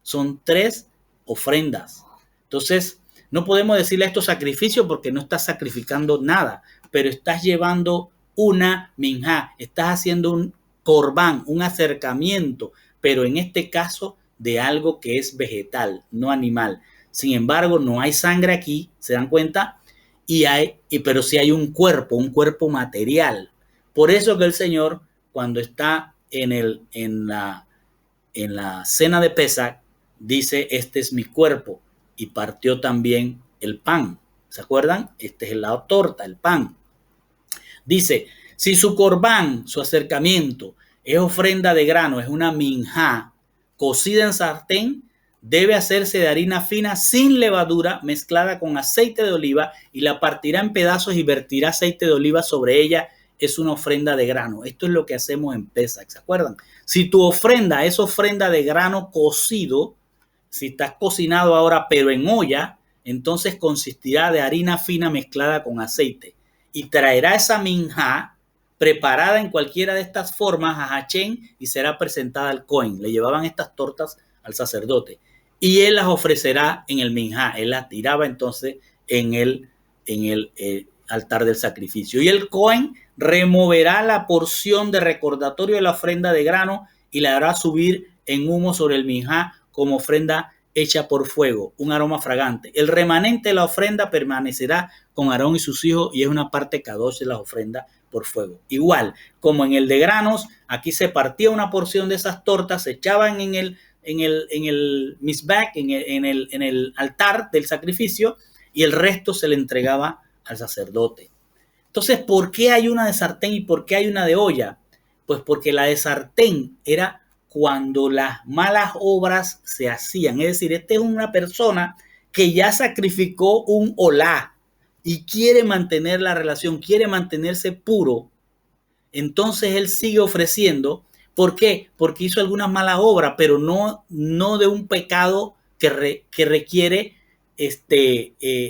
Son 3 ofrendas. Entonces, no podemos decirle a esto sacrificio porque no estás sacrificando nada, pero estás llevando una minjá, estás haciendo un corbán, un acercamiento, pero en este caso de algo que es vegetal, no animal. Sin embargo, no hay sangre aquí, ¿se dan cuenta? Pero sí hay un cuerpo material. Por eso que el Señor, cuando está en la cena de Pesach, dice, este es mi cuerpo, y partió también el pan. ¿Se acuerdan? Este es la torta, el pan. Dice, si su corbán, su acercamiento, es ofrenda de grano, es una minjá cocida en sartén, debe hacerse de harina fina sin levadura mezclada con aceite de oliva y la partirá en pedazos y vertirá aceite de oliva sobre ella. Es una ofrenda de grano. Esto es lo que hacemos en Pesach, ¿se acuerdan? Si tu ofrenda es ofrenda de grano cocido, si estás cocinado ahora pero en olla, entonces consistirá de harina fina mezclada con aceite y traerá esa minjá preparada en cualquiera de estas formas a Hachén y será presentada al Cohen. Le llevaban estas tortas al sacerdote y él las ofrecerá en el minjá. Él las tiraba entonces en el altar del sacrificio. Y el Cohen removerá la porción de recordatorio de la ofrenda de grano y la hará subir en humo sobre el minjá como ofrenda hecha por fuego, un aroma fragante. El remanente de la ofrenda permanecerá con Aarón y sus hijos y es una parte kadosh de la ofrenda por fuego. Igual, como en el de granos, aquí se partía una porción de esas tortas, se echaban en el mizbach, en el altar del sacrificio, y el resto se le entregaba al sacerdote. Entonces, ¿por qué hay una de sartén y por qué hay una de olla? Pues porque la de sartén era cuando las malas obras se hacían. Es decir, esta es una persona que ya sacrificó un olá y quiere mantener la relación, quiere mantenerse puro. Entonces él sigue ofreciendo. ¿Por qué? Porque hizo algunas malas obras, pero no de un pecado que requiere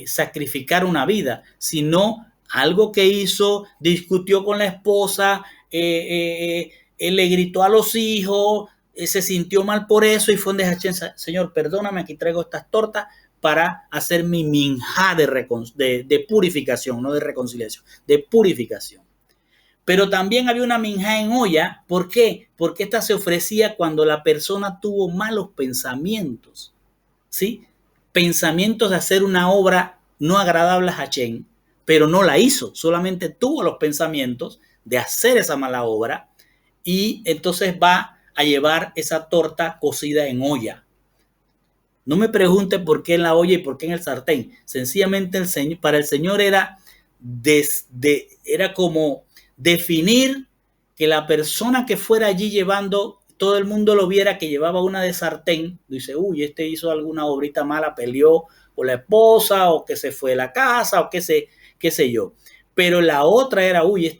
sacrificar una vida, sino algo que hizo, discutió con la esposa, le gritó a los hijos, se sintió mal por eso y fue donde Hachén, Señor, perdóname, aquí traigo estas tortas para hacer mi minjá de purificación, no de reconciliación, de purificación. Pero también había una minjá en olla. ¿Por qué? Porque esta se ofrecía cuando la persona tuvo malos pensamientos, ¿sí? Pensamientos de hacer una obra no agradable a Hachén, pero no la hizo, solamente tuvo los pensamientos de hacer esa mala obra y entonces va a llevar esa torta cocida en olla. No me pregunte por qué en la olla y por qué en el sartén. Sencillamente para el Señor era como definir que la persona que fuera allí llevando, todo el mundo lo viera que llevaba una de sartén. Dice, uy, este hizo alguna obrita mala, peleó con la esposa o que se fue de la casa o qué sé yo. Pero la otra era, uy,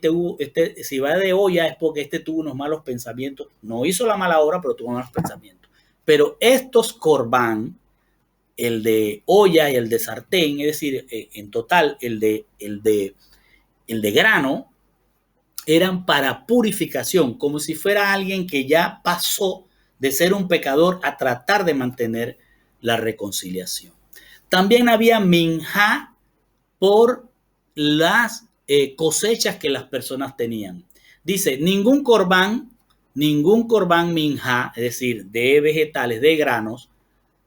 si va de olla es porque tuvo unos malos pensamientos. No hizo la mala obra, pero tuvo malos pensamientos. Pero estos corbán, el de olla y el de sartén, es decir, en total el de grano, eran para purificación, como si fuera alguien que ya pasó de ser un pecador a tratar de mantener la reconciliación. También había minjá por las cosechas que las personas tenían. Dice, ningún corbán minjá, es decir, de vegetales, de granos,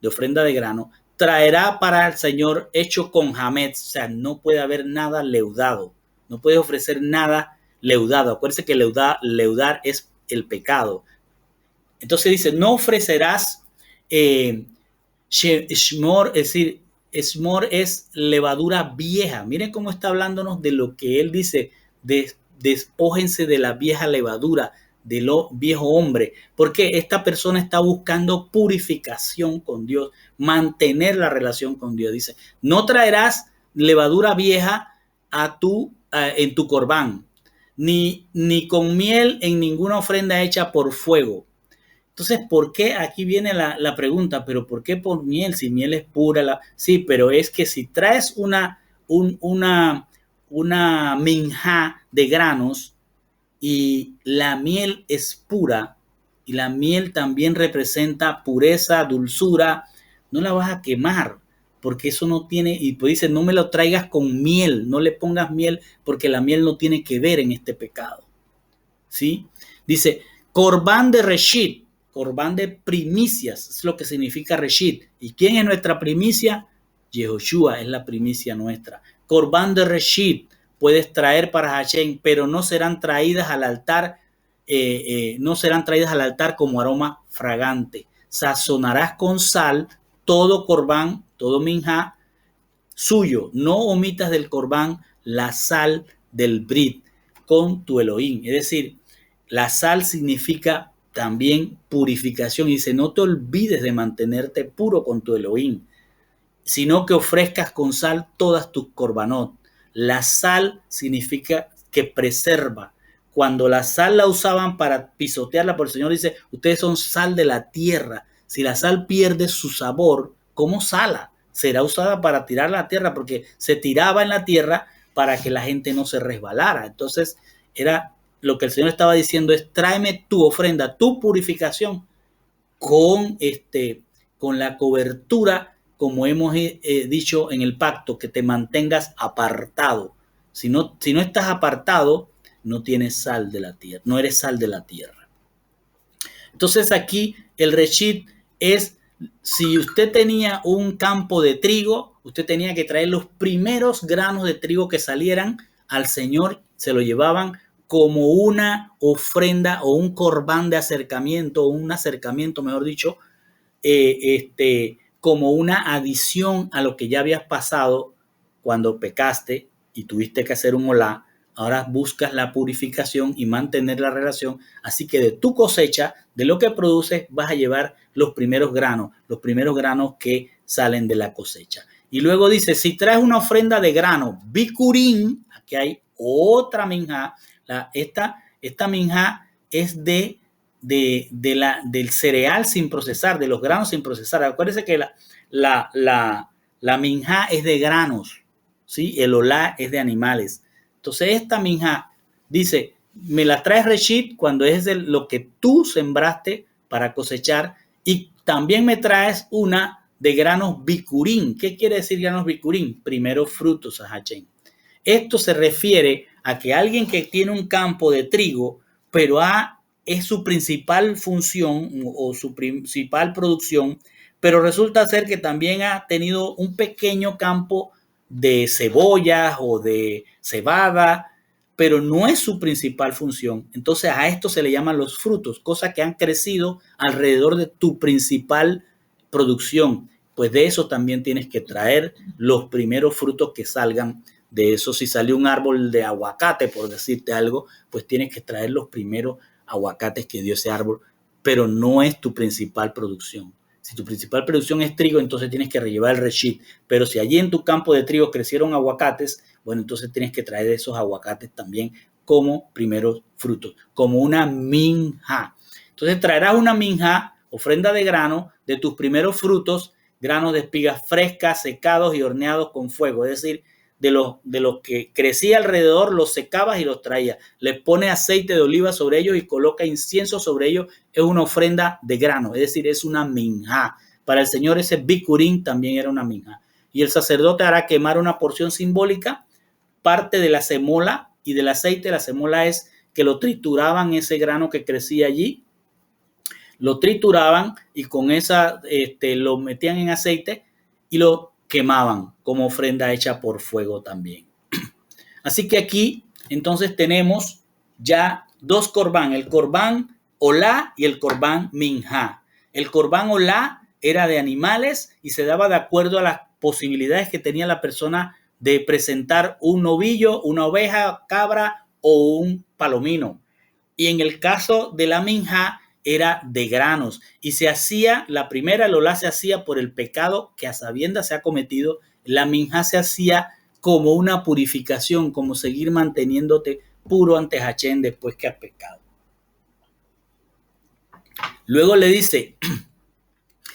de ofrenda de grano, traerá para el Señor hecho con hametz, o sea, no puede haber nada leudado, no puedes ofrecer nada leudado. Acuérdense que leudar es el pecado. Entonces dice, no ofrecerás shmor, es decir, shmor es levadura vieja. Miren cómo está hablándonos de lo que él dice, despójense de la vieja levadura, de lo viejo hombre, porque esta persona está buscando purificación con Dios, mantener la relación con Dios. Dice, no traerás levadura vieja en tu corbán, ni con miel en ninguna ofrenda hecha por fuego. Entonces, ¿por qué? Aquí viene la pregunta, pero ¿por qué por miel? Si miel es pura. Sí, pero es que si traes una minjá de granos y la miel es pura, y la miel también representa pureza, dulzura, no la vas a quemar, porque eso no tiene, y pues dice, no me lo traigas con miel, no le pongas miel, porque la miel no tiene que ver en este pecado. ¿Sí? Dice, corbán de reshit, corbán de primicias, es lo que significa reshit. ¿Y quién es nuestra primicia? Yehoshua es la primicia nuestra. Corbán de reshit puedes traer para Hashem, pero no serán traídas al altar, no serán traídas al altar como aroma fragante. Sazonarás con sal todo corbán, todo minjá suyo. No omitas del corbán la sal del brit con tu Elohim. Es decir, la sal significa también purificación. Y dice, no te olvides de mantenerte puro con tu Elohim, sino que ofrezcas con sal todas tus corbanot. La sal significa que preserva. Cuando la sal la usaban para pisotearla, por el Señor dice, ustedes son sal de la tierra. Si la sal pierde su sabor, ¿cómo sala? Será usada para tirarla a la tierra, porque se tiraba en la tierra para que la gente no se resbalara. Entonces, era lo que el Señor estaba diciendo es, tráeme tu ofrenda, tu purificación con la cobertura, como hemos dicho en el pacto, que te mantengas apartado. Si no estás apartado, no tienes sal de la tierra, no eres sal de la tierra. Entonces aquí el reshit es, si usted tenía un campo de trigo, usted tenía que traer los primeros granos de trigo que salieran al Señor, se lo llevaban como una ofrenda o un corbán de acercamiento, o un acercamiento, mejor dicho, como una adición a lo que ya habías pasado cuando pecaste y tuviste que hacer un olá. Ahora buscas la purificación y mantener la relación. Así que de tu cosecha, de lo que produces, vas a llevar los primeros granos que salen de la cosecha. Y luego dice, si traes una ofrenda de grano, bikurim, aquí hay otra minjá. Esta minjá es del cereal sin procesar, de los granos sin procesar. Acuérdense que la minjá es de granos, ¿sí? El olá es de animales. Entonces esta minjá dice, me la traes reshit cuando es de lo que tú sembraste para cosechar, y también me traes una de granos bikurim. ¿Qué quiere decir granos bikurim? Primeros frutos a Hashem. Esto se refiere a que alguien que tiene un campo de trigo, pero es su principal función o su principal producción, pero resulta ser que también ha tenido un pequeño campo de cebollas o de cebada, pero no es su principal función. Entonces a esto se le llaman los frutos, cosas que han crecido alrededor de tu principal producción. Pues de eso también tienes que traer los primeros frutos que salgan de eso. Si salió un árbol de aguacate, por decirte algo, pues tienes que traer los primeros aguacates que dio ese árbol, pero no es tu principal producción. Si tu principal producción es trigo, entonces tienes que llevar el reshit. Pero si allí en tu campo de trigo crecieron aguacates, bueno, entonces tienes que traer esos aguacates también como primeros frutos, como una minjá. Entonces traerás una minjá, ofrenda de grano, de tus primeros frutos, granos de espigas frescas, secados y horneados con fuego. Es decir, de los que crecía alrededor, los secabas y los traías. Les pone aceite de oliva sobre ellos y coloca incienso sobre ellos. Es una ofrenda de grano, es decir, es una minjá. Para el Señor ese bikurim también era una minjá. Y el sacerdote hará quemar una porción simbólica, parte de la semola y del aceite. La semola es que lo trituraban, ese grano que crecía allí, lo trituraban y con esa lo metían en aceite y lo quemaban como ofrenda hecha por fuego también. Así que aquí entonces tenemos ya dos corbán, el corbán olá y el corbán minjá. El corbán olá era de animales y se daba de acuerdo a las posibilidades que tenía la persona de presentar un novillo, una oveja, cabra o un palomino. Y en el caso de la minjá era de granos y se hacía, la primera, el olá se hacía por el pecado que a sabiendas se ha cometido, la minjá se hacía como una purificación, como seguir manteniéndote puro ante Hachén después que has pecado. Luego le dice,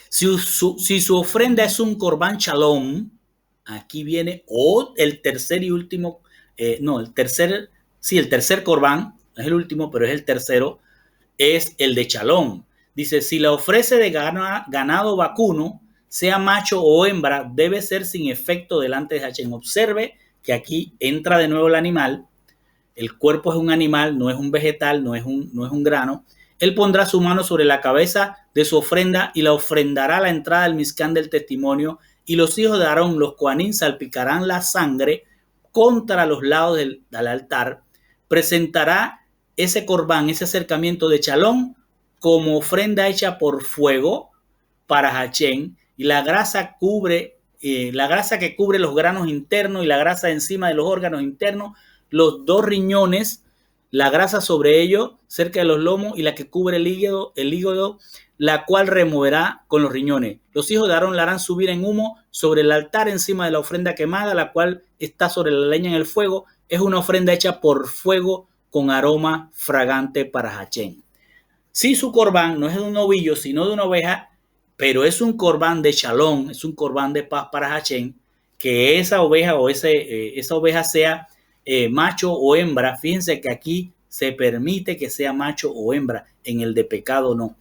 si su ofrenda es un corbán shalom, aquí viene el tercer y último, el tercer corbán, no es el último, pero es el tercero, es el de shalom. Dice, si la ofrece de ganado vacuno, sea macho o hembra, debe ser sin efecto delante de Hachén. Observe que aquí entra de nuevo el animal. El cuerpo es un animal, no es un vegetal, no es un grano. Él pondrá su mano sobre la cabeza de su ofrenda y la ofrendará a la entrada del Mizcán del testimonio, y los hijos de Aarón, los coanín, salpicarán la sangre contra los lados del altar. Presentará ese corbán, ese acercamiento de shalom, como ofrenda hecha por fuego para Hachén, y la grasa que cubre los granos internos y la grasa encima de los órganos internos, los dos riñones, la grasa sobre ellos, cerca de los lomos, y la que cubre el hígado, la cual removerá con los riñones. Los hijos de Aarón la harán subir en humo sobre el altar encima de la ofrenda quemada, la cual está sobre la leña en el fuego. Es una ofrenda hecha por fuego con aroma fragante para Hachén. Si su corbán no es de un novillo, sino de una oveja, pero es un corbán de shalom, es un corbán de paz para Hachén, que esa oveja o esa oveja sea macho o hembra. Fíjense que aquí se permite que sea macho o hembra, en el de pecado no.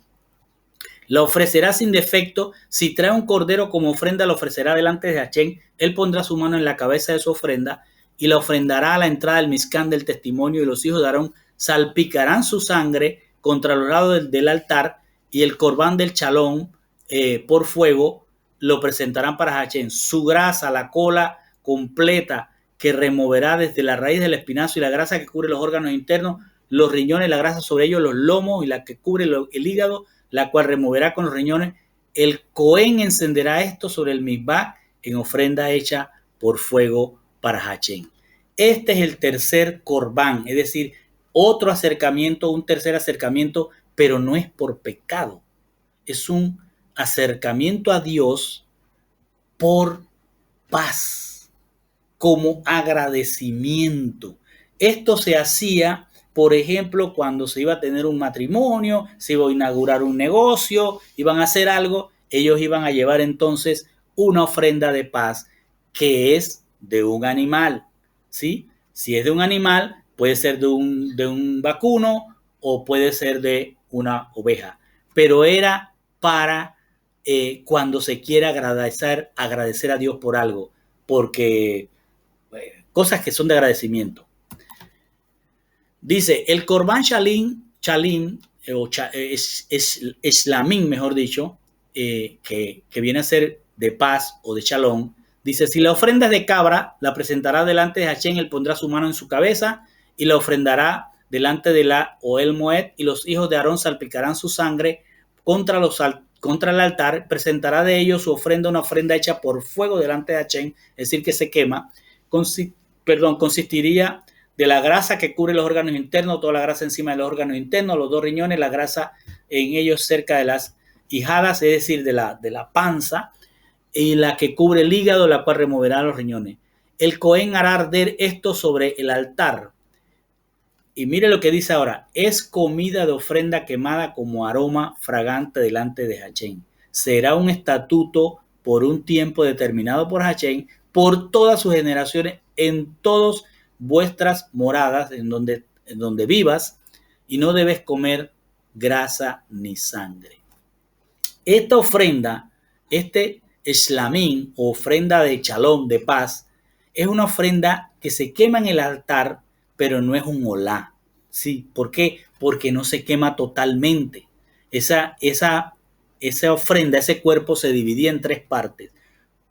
La ofrecerá sin defecto. Si trae un cordero como ofrenda, la ofrecerá delante de Hachén. Él pondrá su mano en la cabeza de su ofrenda y la ofrendará a la entrada del Mizcán del testimonio, y los hijos de Aarón salpicarán su sangre contra los lados del altar, y el corbán del shalom por fuego lo presentarán para Hachén. Su grasa, la cola completa que removerá desde la raíz del espinazo, y la grasa que cubre los órganos internos, los riñones, la grasa sobre ellos, los lomos, y la que cubre el hígado, la cual removerá con los riñones. El Cohen encenderá esto sobre el mizbah en ofrenda hecha por fuego para Hachén. Este es el tercer corbán, es decir, otro acercamiento, un tercer acercamiento, pero no es por pecado. Es un acercamiento a Dios por paz, como agradecimiento. Esto se hacía, por ejemplo, cuando se iba a tener un matrimonio, se iba a inaugurar un negocio, iban a hacer algo, ellos iban a llevar entonces una ofrenda de paz que es de un animal, ¿sí? Si es de un animal, puede ser de un vacuno o puede ser de una oveja, pero era para cuando se quiere agradecer a Dios por algo, porque cosas que son de agradecimiento. Dice, el corbán chalín, eslamín, mejor dicho, que viene a ser de paz o de shalom. Dice, si la ofrenda es de cabra, la presentará delante de Hachén, él pondrá su mano en su cabeza y la ofrendará delante de la Ohel Moed, y los hijos de Aarón salpicarán su sangre contra el altar, presentará de ellos su ofrenda, una ofrenda hecha por fuego delante de Hachén, es decir, que se quema. Consistiría de la grasa que cubre los órganos internos, toda la grasa encima de los órganos internos, los dos riñones, la grasa en ellos cerca de las ijadas, es decir, de la panza, y la que cubre el hígado, la cual removerá los riñones. El Cohen hará arder esto sobre el altar. Y mire lo que dice ahora, es comida de ofrenda quemada como aroma fragante delante de Hachén. Será un estatuto por un tiempo determinado por Hachén, por todas sus generaciones, en todas vuestras moradas, en donde vivas, y no debes comer grasa ni sangre. Esta ofrenda, este eslamín, o ofrenda de shalom, de paz, es una ofrenda que se quema en el altar, pero no es un olá. Sí, ¿por qué? Porque no se quema totalmente. Esa ofrenda, ese cuerpo se dividía en tres partes.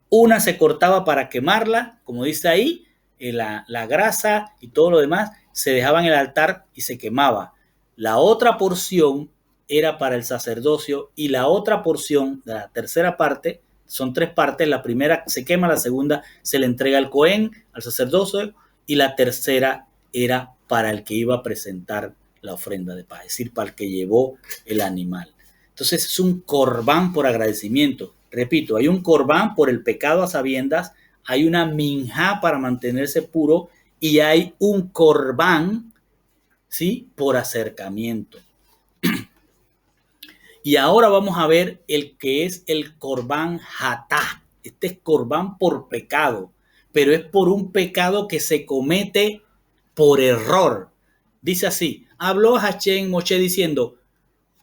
Una se cortaba para quemarla, como dice ahí, la grasa y todo lo demás se dejaba en el altar y se quemaba. La otra porción era para el sacerdocio y la otra porción, la tercera parte, son tres partes, la primera se quema, la segunda se le entrega al Cohen, al sacerdocio, y la tercera era para el que iba a presentar la ofrenda de paz, es decir, para el que llevó el animal. Entonces es un corbán por agradecimiento. Repito, hay un corbán por el pecado a sabiendas, hay una minjá para mantenerse puro y hay un corbán, ¿sí?, por acercamiento. Y ahora vamos a ver el que es el corbán hatá. Este es corbán por pecado, pero es por un pecado que se comete por error. Dice así, habló Hachén Moshe diciendo,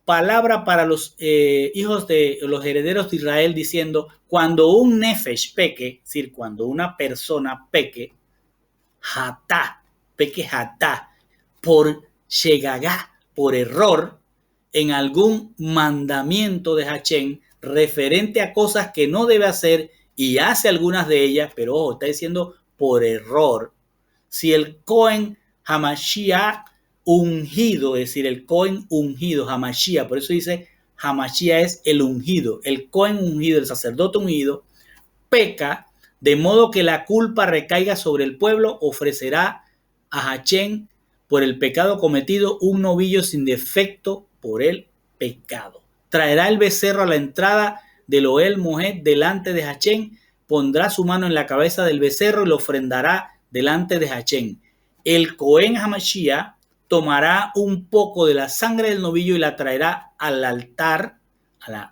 palabra para los hijos de los herederos de Israel diciendo, cuando un nefesh peque, es decir, cuando una persona peque, hatá, por shegagá, por error, en algún mandamiento de Hachén referente a cosas que no debe hacer y hace algunas de ellas, pero ojo, está diciendo por error. Si el Cohen Hamashiach ungido, es decir, el Cohen ungido, Hamashiach, por eso dice Hamashiach es el ungido, el Cohen ungido, el sacerdote ungido, peca, de modo que la culpa recaiga sobre el pueblo, ofrecerá a Hachén por el pecado cometido un novillo sin defecto por el pecado. Traerá el becerro a la entrada del Ohel Moed delante de Hachén, pondrá su mano en la cabeza del becerro y lo ofrendará delante de Hachén. El Cohen Hamashiach tomará un poco de la sangre del novillo y la traerá al altar, al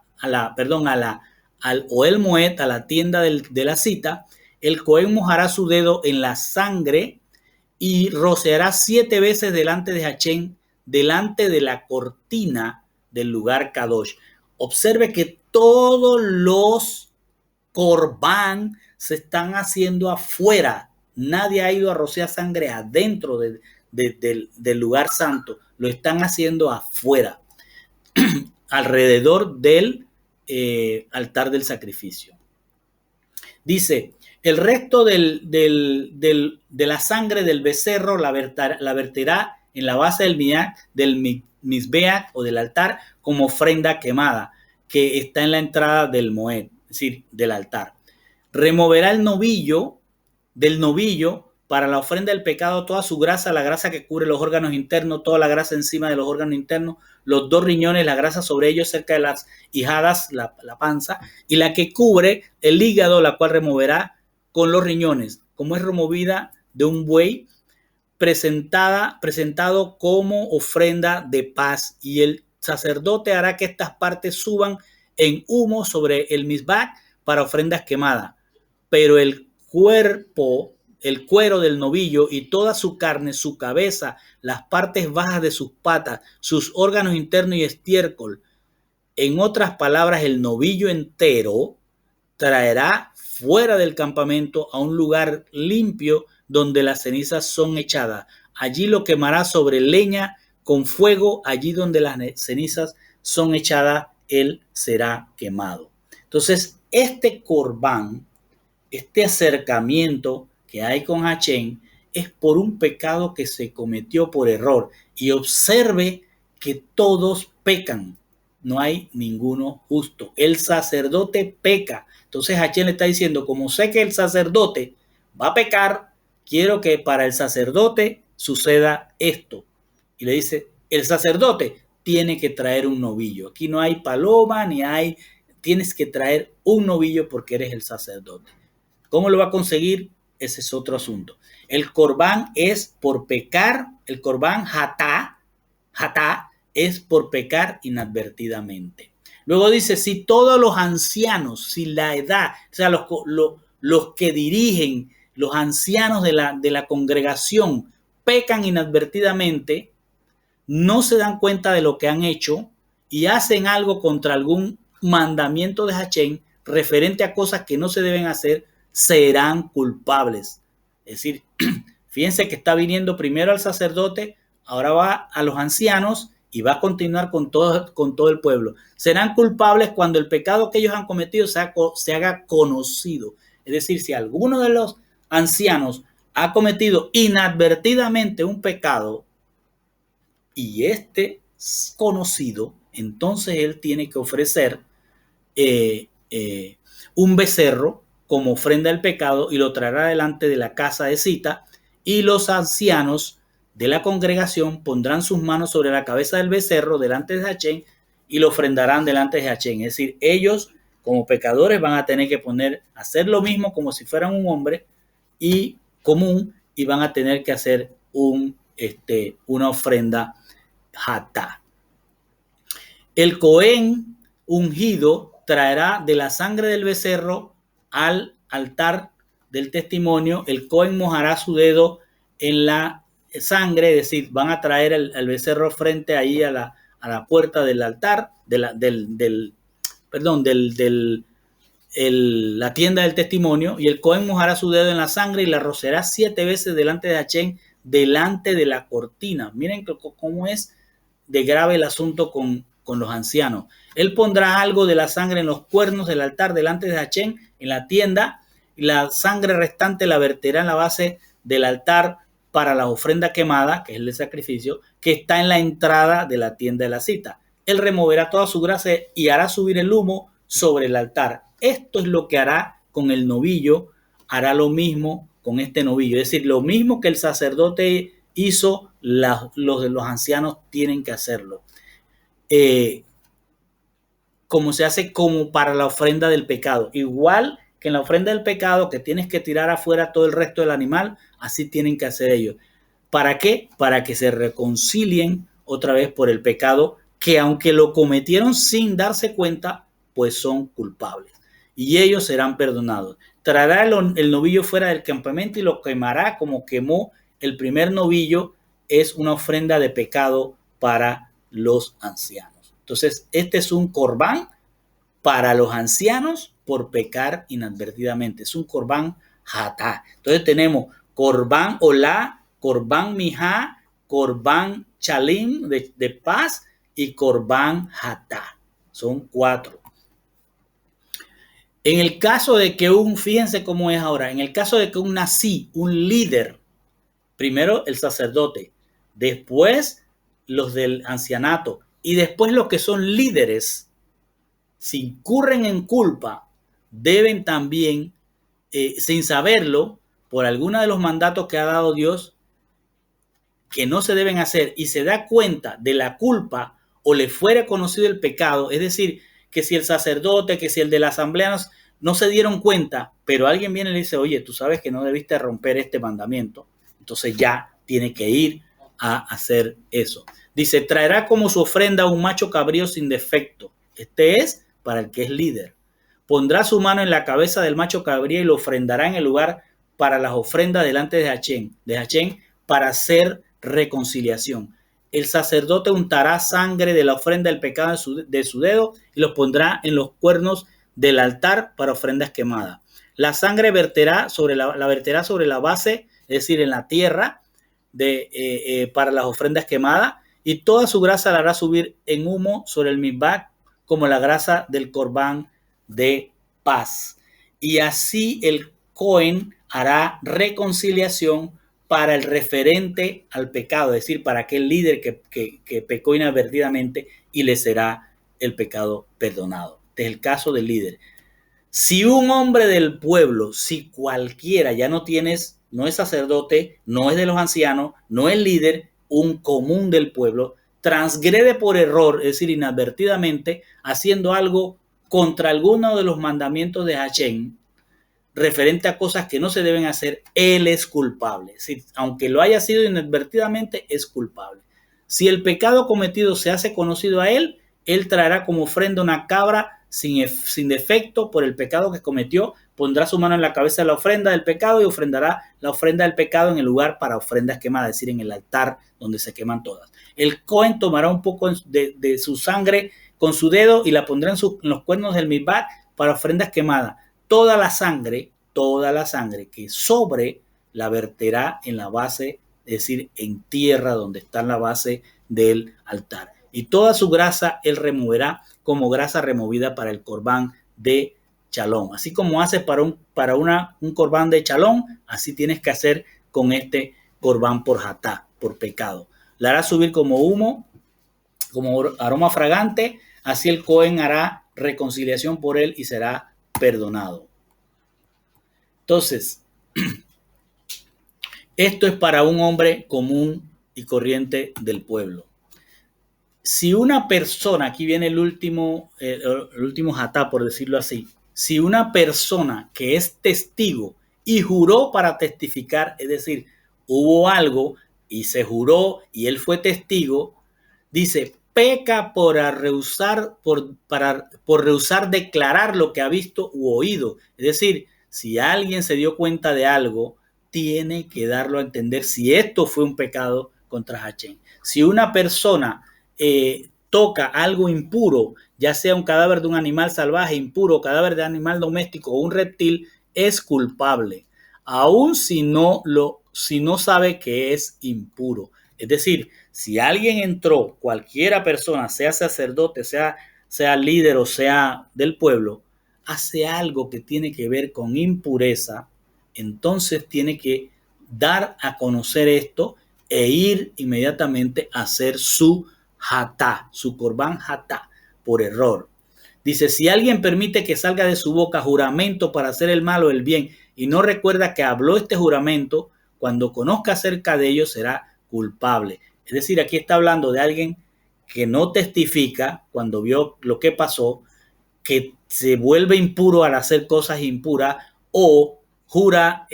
Ohel Moed, a la tienda de la cita. El Cohen mojará su dedo en la sangre y rociará 7 veces delante de Hachén, delante de la cortina del lugar Kadosh. Observe que todos los corbán se están haciendo afuera. Nadie ha ido a rociar sangre adentro del lugar santo. Lo están haciendo afuera, alrededor del altar del sacrificio. Dice, el resto de la sangre del becerro la verterá en la base del misbeach o del altar como ofrenda quemada, que está en la entrada del moed, es decir, del altar. Removerá el novillo del novillo para la ofrenda del pecado, toda su grasa, la grasa que cubre los órganos internos, toda la grasa encima de los órganos internos, los 2 riñones, la grasa sobre ellos cerca de las ijadas, la panza, y la que cubre el hígado, la cual removerá con los riñones, como es removida de un buey, presentado como ofrenda de paz. Y el sacerdote hará que estas partes suban en humo sobre el misbach para ofrendas quemadas. Pero el cuero del novillo y toda su carne, su cabeza, las partes bajas de sus patas, sus órganos internos y estiércol, en otras palabras, el novillo entero, traerá fuera del campamento a un lugar limpio donde las cenizas son echadas. Allí lo quemará sobre leña con fuego, allí donde las cenizas son echadas, él será quemado. Entonces, este corbán, este acercamiento que hay con Hachén, es por un pecado que se cometió por error. Y observe que todos pecan. No hay ninguno justo. El sacerdote peca. Entonces Hachén le está diciendo, como sé que el sacerdote va a pecar, quiero que para el sacerdote suceda esto. Y le dice, el sacerdote tiene que traer un novillo. Aquí no hay paloma, tienes que traer un novillo porque eres el sacerdote. ¿Cómo lo va a conseguir? Ese es otro asunto. El corbán es por pecar, el corbán hatá es por pecar inadvertidamente. Luego dice, si todos los ancianos, si la edad, o sea, los que dirigen, los ancianos de la congregación pecan inadvertidamente, no se dan cuenta de lo que han hecho y hacen algo contra algún mandamiento de Hachén referente a cosas que no se deben hacer, serán culpables. Es decir, fíjense que está viniendo primero al sacerdote ahora va a los ancianos y va a continuar con todo el pueblo. Serán culpables cuando el pecado que ellos han cometido se haga conocido. Es decir, si alguno de los ancianos ha cometido inadvertidamente un pecado y este es conocido, entonces él tiene que ofrecer eh, eh, un becerro como ofrenda del pecado y lo traerá delante de la casa de cita, y los ancianos de la congregación pondrán sus manos sobre la cabeza del becerro delante de Hachén y lo ofrendarán delante de Hachén. Es decir, ellos como pecadores van a tener que hacer lo mismo como si fueran un hombre y común, y van a tener que hacer una ofrenda hatá. El Cohen ungido traerá de la sangre del becerro al altar del testimonio. El Cohen mojará su dedo en la sangre, es decir, van a traer el becerro frente ahí a la puerta del altar, la tienda del testimonio, y el Cohen mojará su dedo en la sangre y la rociará 7 veces delante de Hachén, delante de la cortina. Miren cómo es de grave el asunto con los ancianos. Él pondrá algo de la sangre en los cuernos del altar delante de Hachén en la tienda, y la sangre restante la verterá en la base del altar para la ofrenda quemada, que es el sacrificio, que está en la entrada de la tienda de la cita. Él removerá toda su grasa y hará subir el humo sobre el altar. Esto es lo que hará con el novillo, hará lo mismo con este novillo. Es decir, lo mismo que el sacerdote hizo, los de los ancianos tienen que hacerlo. Como se hace como para la ofrenda del pecado. Igual que en la ofrenda del pecado, que tienes que tirar afuera todo el resto del animal, así tienen que hacer ellos. ¿Para qué? Para que se reconcilien otra vez por el pecado, que aunque lo cometieron sin darse cuenta, pues son culpables. Y ellos serán perdonados. Traerá el novillo fuera del campamento y lo quemará como quemó el primer novillo. Es una ofrenda de pecado para los ancianos. Entonces, este es un corbán para los ancianos por pecar inadvertidamente. Es un corbán hatá. Entonces tenemos corbán olá, corbán mijá, corbán chalim de paz y corbán hatá. Son 4. En el caso de que fíjense cómo es ahora, en el caso de que un nazí, un líder, primero el sacerdote, después los del ancianato y después los que son líderes, si incurren en culpa, deben también, sin saberlo, por alguno de los mandatos que ha dado Dios, que no se deben hacer, y se da cuenta de la culpa o le fuera conocido el pecado, es decir, que si el sacerdote, que si el de la asamblea no se dieron cuenta, pero alguien viene y le dice, oye, tú sabes que no debiste romper este mandamiento, entonces ya tiene que ir a hacer eso. Dice, traerá como su ofrenda un macho cabrío sin defecto. Este es para el que es líder. Pondrá su mano en la cabeza del macho cabrío y lo ofrendará en el lugar para las ofrendas delante de Hachén para hacer reconciliación. El sacerdote untará sangre de la ofrenda del pecado de su dedo y lo pondrá en los cuernos del altar para ofrendas quemadas. La sangre verterá sobre la base, es decir, en la tierra, para las ofrendas quemadas, y toda su grasa la hará subir en humo sobre el mizbah como la grasa del corbán de paz. Y así el Cohen hará reconciliación para el referente al pecado, es decir, para aquel líder que pecó inadvertidamente, y le será el pecado perdonado. Este es el caso del líder. Si un hombre del pueblo, si cualquiera, ya no es sacerdote, no es de los ancianos, no es líder, un común del pueblo, transgrede por error, es decir, inadvertidamente, haciendo algo contra alguno de los mandamientos de Hachén, referente a cosas que no se deben hacer, él es culpable. Es decir, aunque lo haya sido inadvertidamente, es culpable. Si el pecado cometido se hace conocido a él, él traerá como ofrenda una cabra sin defecto por el pecado que cometió, pondrá su mano en la cabeza de la ofrenda del pecado y ofrendará la ofrenda del pecado en el lugar para ofrendas quemadas, es decir, en el altar donde se queman todas. El Cohen tomará un poco de su sangre con su dedo y la pondrá en los cuernos del mizbah para ofrendas quemadas. Toda la sangre que sobre la verterá en la base es decir, en tierra donde está la base del altar. Y toda su grasa él removerá como grasa removida para el corbán de chalón. Así como haces para un corbán de chalón, así tienes que hacer con este corbán por hatá, por pecado. La hará subir como humo, como aroma fragante, así el Cohen hará reconciliación por él y será perdonado. Entonces, esto es para un hombre común y corriente del pueblo. Si una persona, aquí viene el último hatá, por decirlo así, si una persona que es testigo y juró para testificar, es decir, hubo algo y se juró y él fue testigo, dice, peca por rehusar declarar lo que ha visto u oído. Es decir, si alguien se dio cuenta de algo, tiene que darlo a entender si esto fue un pecado contra Hashem. Si una persona toca algo impuro, ya sea un cadáver de un animal salvaje impuro, cadáver de animal doméstico o un reptil, es culpable, aun si no sabe que es impuro. Es decir, si alguien entró, cualquiera persona, sea sacerdote, sea líder o sea del pueblo, hace algo que tiene que ver con impureza, entonces tiene que dar a conocer esto e ir inmediatamente a hacer su hatá, su corbán hatá, por error. Dice, si alguien permite que salga de su boca juramento para hacer el mal o el bien y no recuerda que habló este juramento, cuando conozca acerca de ello será culpable. Es decir, aquí está hablando de alguien que no testifica cuando vio lo que pasó, que se vuelve impuro al hacer cosas impuras o jura,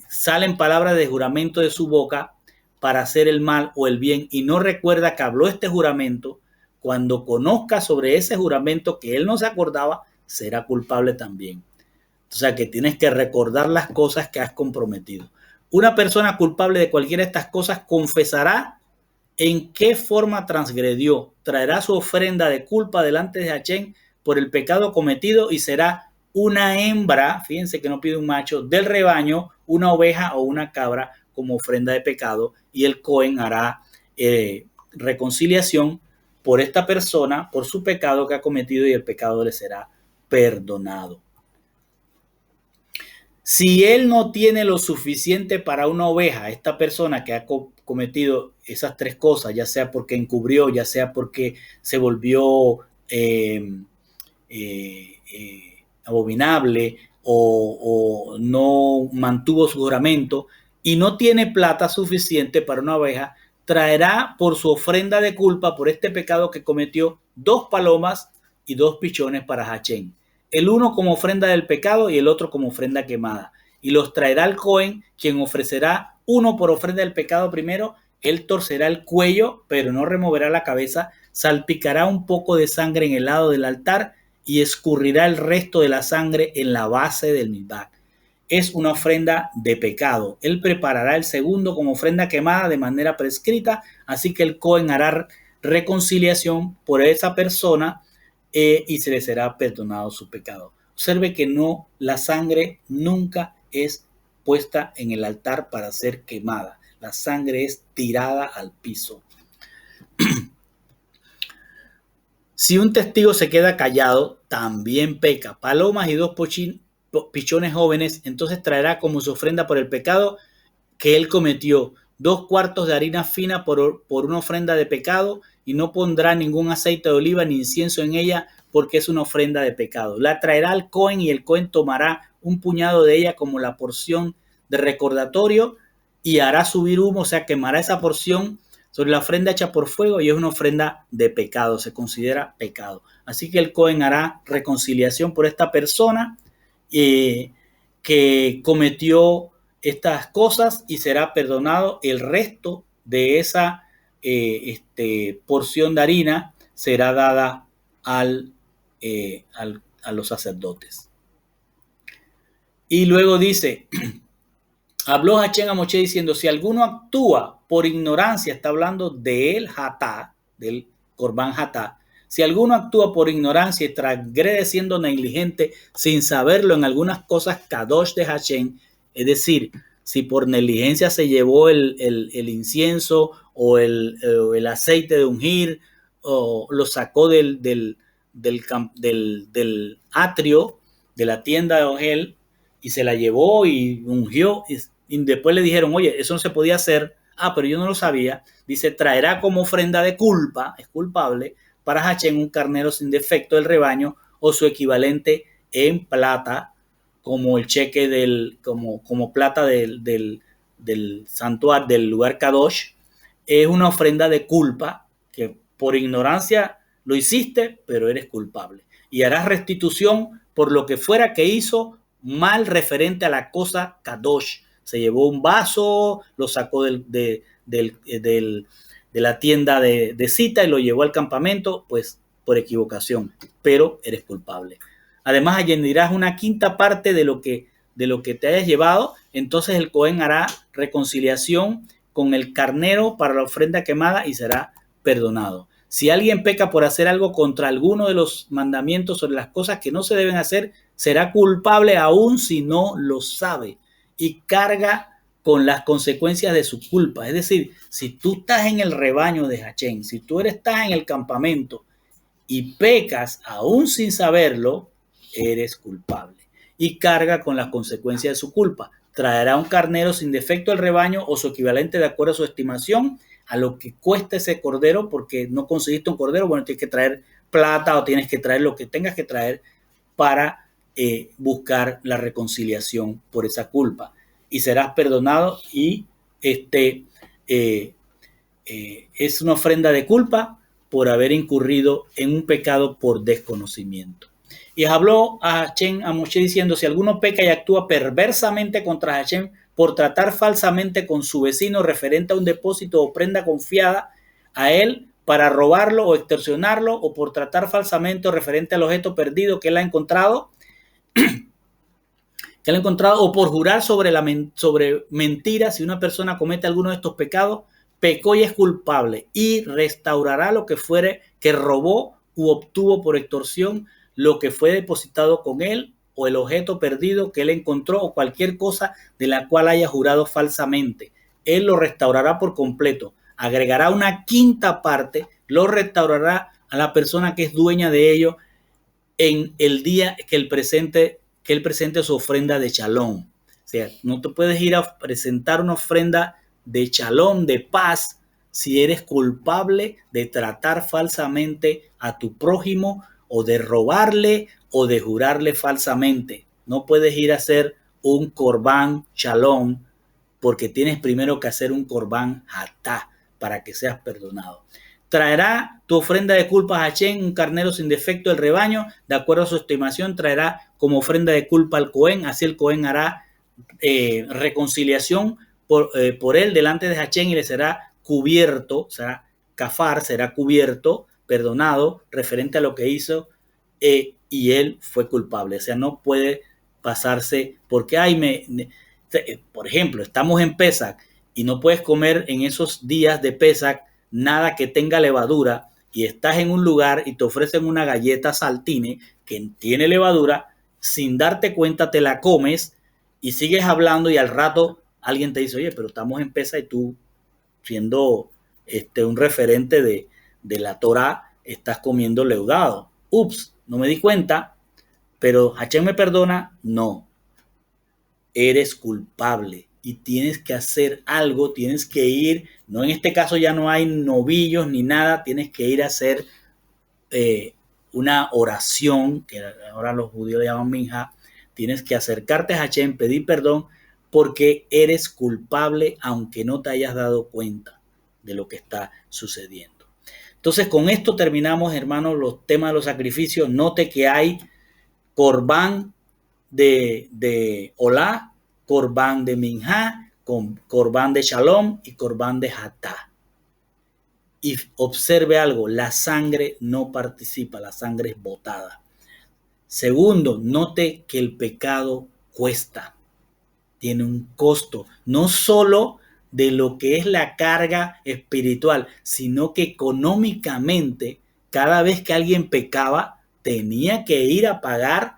salen palabras de juramento de su boca para hacer el mal o el bien y no recuerda que habló este juramento. Cuando conozca sobre ese juramento que él no se acordaba, será culpable también. O sea que tienes que recordar las cosas que has comprometido. Una persona culpable de cualquiera de estas cosas confesará en qué forma transgredió, traerá su ofrenda de culpa delante de Hashem por el pecado cometido y será una hembra, fíjense que no pide un macho, del rebaño, una oveja o una cabra como ofrenda de pecado, y el Cohen hará reconciliación por esta persona, por su pecado que ha cometido, y el pecado le será perdonado. Si él no tiene lo suficiente para una oveja, esta persona que ha cometido esas tres cosas, ya sea porque encubrió, ya sea porque se volvió abominable o no mantuvo su juramento y no tiene plata suficiente para una oveja, traerá por su ofrenda de culpa por este pecado que cometió 2 palomas y 2 pichones para Hashem. El uno como ofrenda del pecado y el otro como ofrenda quemada. Y los traerá el Cohen, quien ofrecerá uno por ofrenda del pecado primero. Él torcerá el cuello, pero no removerá la cabeza. Salpicará un poco de sangre en el lado del altar y escurrirá el resto de la sangre en la base del mizbaj. Es una ofrenda de pecado. Él preparará el segundo como ofrenda quemada de manera prescrita, así que el Cohen hará reconciliación por esa persona y se le será perdonado su pecado. Observe que no, la sangre nunca es puesta en el altar para ser quemada. La sangre es tirada al piso. Si un testigo se queda callado, también peca. Palomas y 2 pichones jóvenes, entonces traerá como su ofrenda por el pecado que él cometió 2 cuartos de harina fina por una ofrenda de pecado, y no pondrá ningún aceite de oliva ni incienso en ella, porque es una ofrenda de pecado. La traerá al Cohen y el Cohen tomará un puñado de ella como la porción de recordatorio y hará subir humo, o sea, quemará esa porción sobre la ofrenda hecha por fuego, y es una ofrenda de pecado, se considera pecado. Así que el Cohen hará reconciliación por esta persona que cometió estas cosas y será perdonado. El resto de esa porción de harina será dada a los sacerdotes. Y luego dice, habló Hashem a Moshe diciendo, si alguno actúa por ignorancia, está hablando del hatá, del corbán hatá, si alguno actúa por ignorancia y transgrede siendo negligente sin saberlo en algunas cosas kadosh de Hashem, es decir, si por negligencia se llevó el incienso o el aceite de ungir, o lo sacó del atrio de la tienda de Ogel y se la llevó y ungió, y después le dijeron, oye, eso no se podía hacer. Ah, pero yo no lo sabía. Dice, traerá como ofrenda de culpa, es culpable, para Hachén un carnero sin defecto del rebaño o su equivalente en plata, como el cheque como plata del santuario, del lugar Kadosh. Es una ofrenda de culpa que por ignorancia lo hiciste, pero eres culpable. Y harás restitución por lo que fuera que hizo mal referente a la cosa Kadosh. Se llevó un vaso, lo sacó de la tienda de cita y lo llevó al campamento, pues por equivocación, pero eres culpable. Además, añadirás una quinta parte de lo que te hayas llevado. Entonces el Cohen hará reconciliación con el carnero para la ofrenda quemada y será perdonado. Si alguien peca por hacer algo contra alguno de los mandamientos sobre las cosas que no se deben hacer, será culpable aún si no lo sabe y carga con las consecuencias de su culpa. Es decir, si tú estás en el rebaño de Hachén, si tú estás en el campamento y pecas aún sin saberlo, eres culpable y carga con las consecuencias de su culpa. Traerá un carnero sin defecto del rebaño o su equivalente de acuerdo a su estimación, a lo que cuesta ese cordero, porque no conseguiste un cordero, bueno, tienes que traer plata o tienes que traer lo que tengas que traer para buscar la reconciliación por esa culpa. Y serás perdonado y es una ofrenda de culpa por haber incurrido en un pecado por desconocimiento. Y habló a Hachén, a Moshe, diciendo, si alguno peca y actúa perversamente contra Hachén por tratar falsamente con su vecino referente a un depósito o prenda confiada a él para robarlo o extorsionarlo, o por tratar falsamente o referente al objeto perdido que él ha encontrado, o por jurar sobre mentira, si una persona comete alguno de estos pecados, pecó y es culpable, y restaurará lo que fuere que robó u obtuvo por extorsión, lo que fue depositado con él, o el objeto perdido que él encontró, o cualquier cosa de la cual haya jurado falsamente. Él lo restaurará por completo, agregará una quinta parte, lo restaurará a la persona que es dueña de ello en el día que él presente su ofrenda de shalom. O sea, no te puedes ir a presentar una ofrenda de shalom, de paz, si eres culpable de tratar falsamente a tu prójimo, o de robarle, o de jurarle falsamente. No puedes ir a hacer un corbán shalom, porque tienes primero que hacer un corbán hatá para que seas perdonado. Traerá tu ofrenda de culpa a Hachén, un carnero sin defecto del rebaño, de acuerdo a su estimación, traerá como ofrenda de culpa al Cohen, así el Cohen hará reconciliación por él delante de Hachén y le será cubierto, será kafar, será cubierto, perdonado, referente a lo que hizo, y él fue culpable. O sea, no puede pasarse porque, por ejemplo, estamos en Pesach y no puedes comer en esos días de Pesach nada que tenga levadura, y estás en un lugar y te ofrecen una galleta saltine que tiene levadura, sin darte cuenta te la comes y sigues hablando, y al rato alguien te dice, oye, pero estamos en Pesach y tú, siendo un referente de la Torah, estás comiendo leudado. Ups, no me di cuenta, pero Hachén me perdona. No, eres culpable y tienes que hacer algo, tienes que ir, no, en este caso ya no hay novillos ni nada, tienes que ir a hacer una oración, que ahora los judíos llaman minja. Tienes que acercarte a Hachén, pedir perdón, porque eres culpable aunque no te hayas dado cuenta de lo que está sucediendo. Entonces, con esto terminamos, hermanos, los temas de los sacrificios. Note que hay corbán de Olá, corbán de Minjá, corbán de Shalom y corbán de Hatá. Y observe algo, la sangre no participa, la sangre es botada. Segundo, note que el pecado cuesta, tiene un costo, no solo de lo que es la carga espiritual, sino que económicamente, cada vez que alguien pecaba, tenía que ir a pagar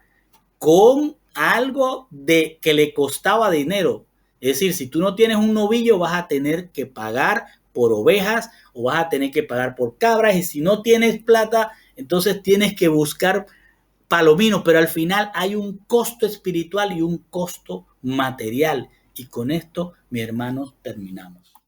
con algo que le costaba dinero. Es decir, si tú no tienes un novillo, vas a tener que pagar por ovejas o vas a tener que pagar por cabras. Y si no tienes plata, entonces tienes que buscar palominos. Pero al final hay un costo espiritual y un costo material. Y con esto, mis hermanos, terminamos.